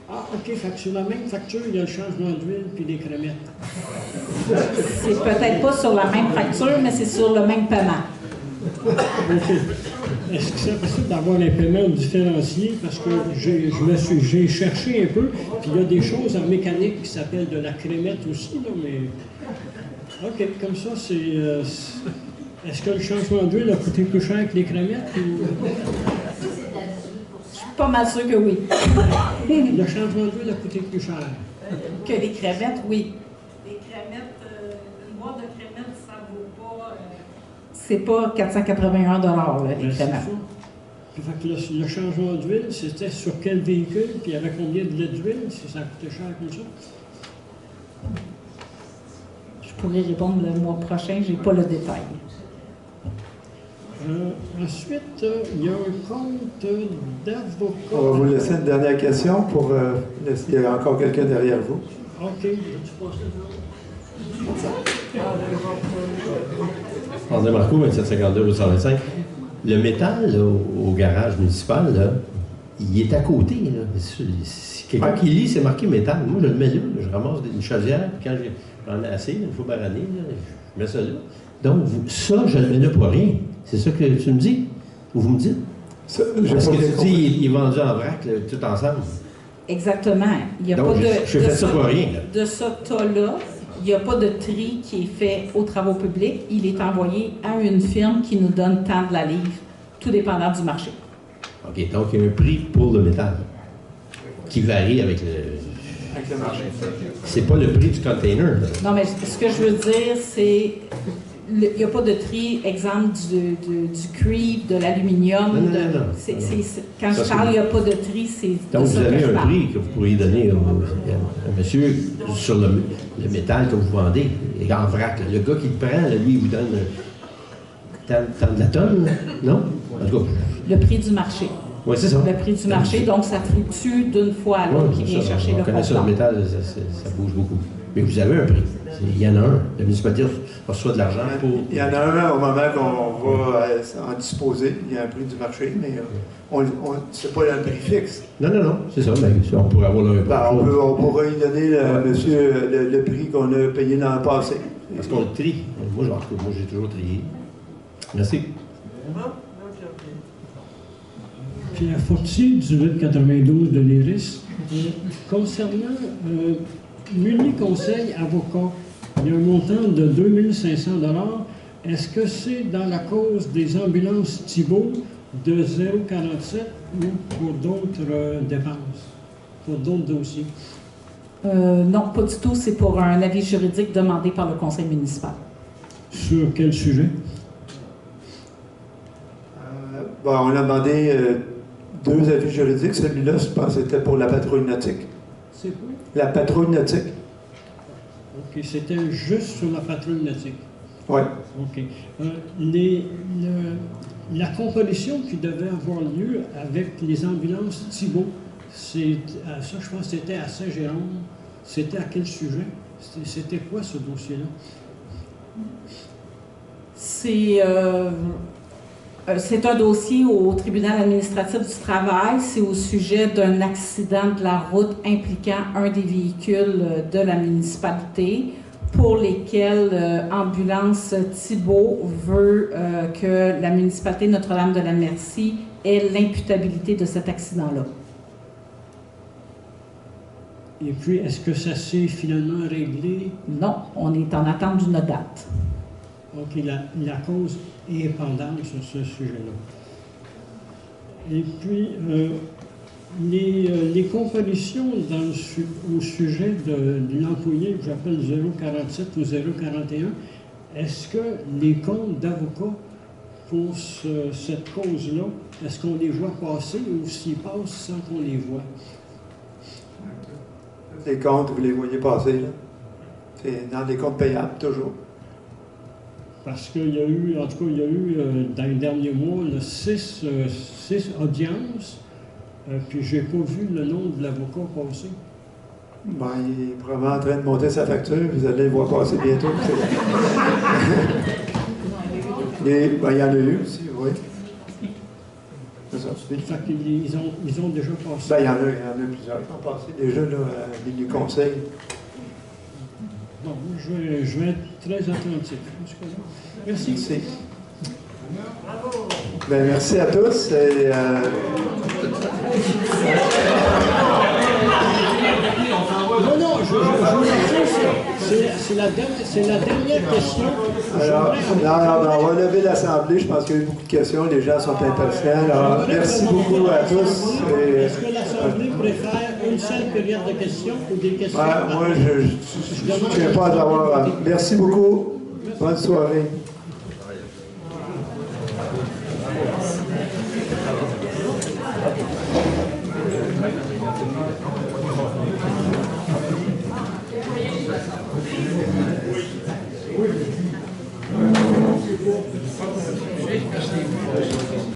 Ah, OK. Fait que sur la même facture, il y a le changement d'huile puis des crémettes. C'est peut-être pas sur la même facture, mais c'est sur le même paiement. OK. Est-ce que c'est possible d'avoir un paiement différencié? Parce que j'ai cherché un peu, puis il y a des choses en mécanique qui s'appellent de la crémette aussi, là, mais... OK, comme ça, c'est... Est-ce que le changement d'huile a coûté plus cher que les crémettes? Ou... Je suis pas mal sûre que oui. Le changement d'huile a coûté plus cher. Que les crémettes, oui. Les crémettes, une boîte de crémettes, ça vaut pas... C'est pas 481 $, les crémettes. Puis, fait que le changement d'huile, c'était sur quel véhicule? Puis il y avait combien de litres d'huile, si ça coûtait cher comme ça? Je pourrais répondre le mois prochain, j'ai pas le détail. Ensuite, il y a un compte d'avocat. On va vous laisser une dernière question pour s'il y a encore quelqu'un derrière vous. OK. André Marco, 2752-125. Le métal là, au garage municipal, là, il est à côté. Si quelqu'un qui lit, c'est marqué métal. Moi, je le mets là. Je ramasse une chaudière, puis quand j'en ai assez, une fois par année, là, je mets ça là. Donc, ça, je le mets là pour rien. C'est ça que tu me dis? Ou vous me dites? Parce que tu dis, il est vendu en vrac, là, tout ensemble. Exactement. Il n'y a Donc, pas je fais ça pour rien, là. de ce tas-là. Il n'y a pas de tri qui est fait aux travaux publics. Il est envoyé à une firme qui nous donne tant de la livre, tout dépendant du marché. OK, donc il y a un prix pour le métal qui varie avec le marché. C'est pas le prix du container, là. Non, mais ce que je veux dire, c'est il n'y a pas de tri, exemple, du cuivre, de l'aluminium. Non. Quand Ça, je parle, il n'y a pas de tri, c'est Donc, de vous ça que avez je un parle. prix que vous pourriez donner à monsieur sur le métal que vous vendez, et en vrac. Là. Le gars qui le prend, là, lui, il vous donne tant de la tonne, là. Non? En tout cas. Le prix du marché. Oui, c'est ça. Le prix du marché, donc ça fluctue d'une fois à l'autre qui vient chercher le On connaît ça, comptant. le métal, ça bouge beaucoup. Mais vous avez un prix. Il y en a un. La municipalité reçoit de l'argent pour... Il y en a un au moment qu'on va en disposer. Il y a un prix du marché, mais c'est pas un prix fixe. Non, c'est ça. Mais on pourrait avoir le on pourrait lui donner, monsieur, le prix qu'on a payé dans le passé. Parce qu'on le trie. Moi, j'ai toujours trié. Merci. Pierre Fortier, 1892 de l'IRIS. Concernant l'Uniconseil avocat, il y a un montant de 2500 $. Est-ce que c'est dans la cause des ambulances Thibault de 047 ou pour d'autres dépenses, pour d'autres dossiers? Non, pas du tout. C'est pour un avis juridique demandé par le conseil municipal. Sur quel sujet? On a demandé 2 avis juridiques. Celui-là, je pense que c'était pour la patrouille nautique. C'est quoi? La patrouille nautique. OK, c'était juste sur la patrouille nautique. Oui. OK. La composition qui devait avoir lieu avec les ambulances Thibault, ça, je pense que c'était à Saint-Jérôme. C'était à quel sujet? C'était quoi ce dossier-là? C'est un dossier au tribunal administratif du travail. C'est au sujet d'un accident de la route impliquant un des véhicules de la municipalité pour lesquels Ambulance Thibault veut que la municipalité Notre-Dame-de-la-Merci ait l'imputabilité de cet accident-là. Et puis, est-ce que ça s'est finalement réglé? Non, on est en attente d'une date. OK, la cause est pendante sur ce sujet-là. Et puis, les comparutions au sujet de l'employé que j'appelle 047 ou 041, est-ce que les comptes d'avocats pour cette cause-là, est-ce qu'on les voit passer ou s'ils passent sans qu'on les voit? Les comptes, vous les voyez passer, là. C'est dans les comptes payables, toujours. Parce qu'il y a eu, en tout cas, dans les derniers mois, 6 audiences, puis je n'ai pas vu le nom de l'avocat passer. Il est probablement en train de monter sa facture, vous allez le voir passer bientôt. Il y en a eu aussi, oui. C'est ça. Fait qu'ils ont déjà passé. Il y en a plusieurs qui ont passé déjà, là, les conseils. Bon, je vais être très attentif. Merci. Merci à tous. Et, non, je c'est la dernière question. Alors, on va lever l'Assemblée. Je pense qu'il y a eu beaucoup de questions. Les gens sont impatients. Alors, merci beaucoup à tous. Est-ce que l'Assemblée préfère une seule période de questions ou des questions? Moi, je ne tiens pas à avoir. Merci beaucoup. Bonne soirée.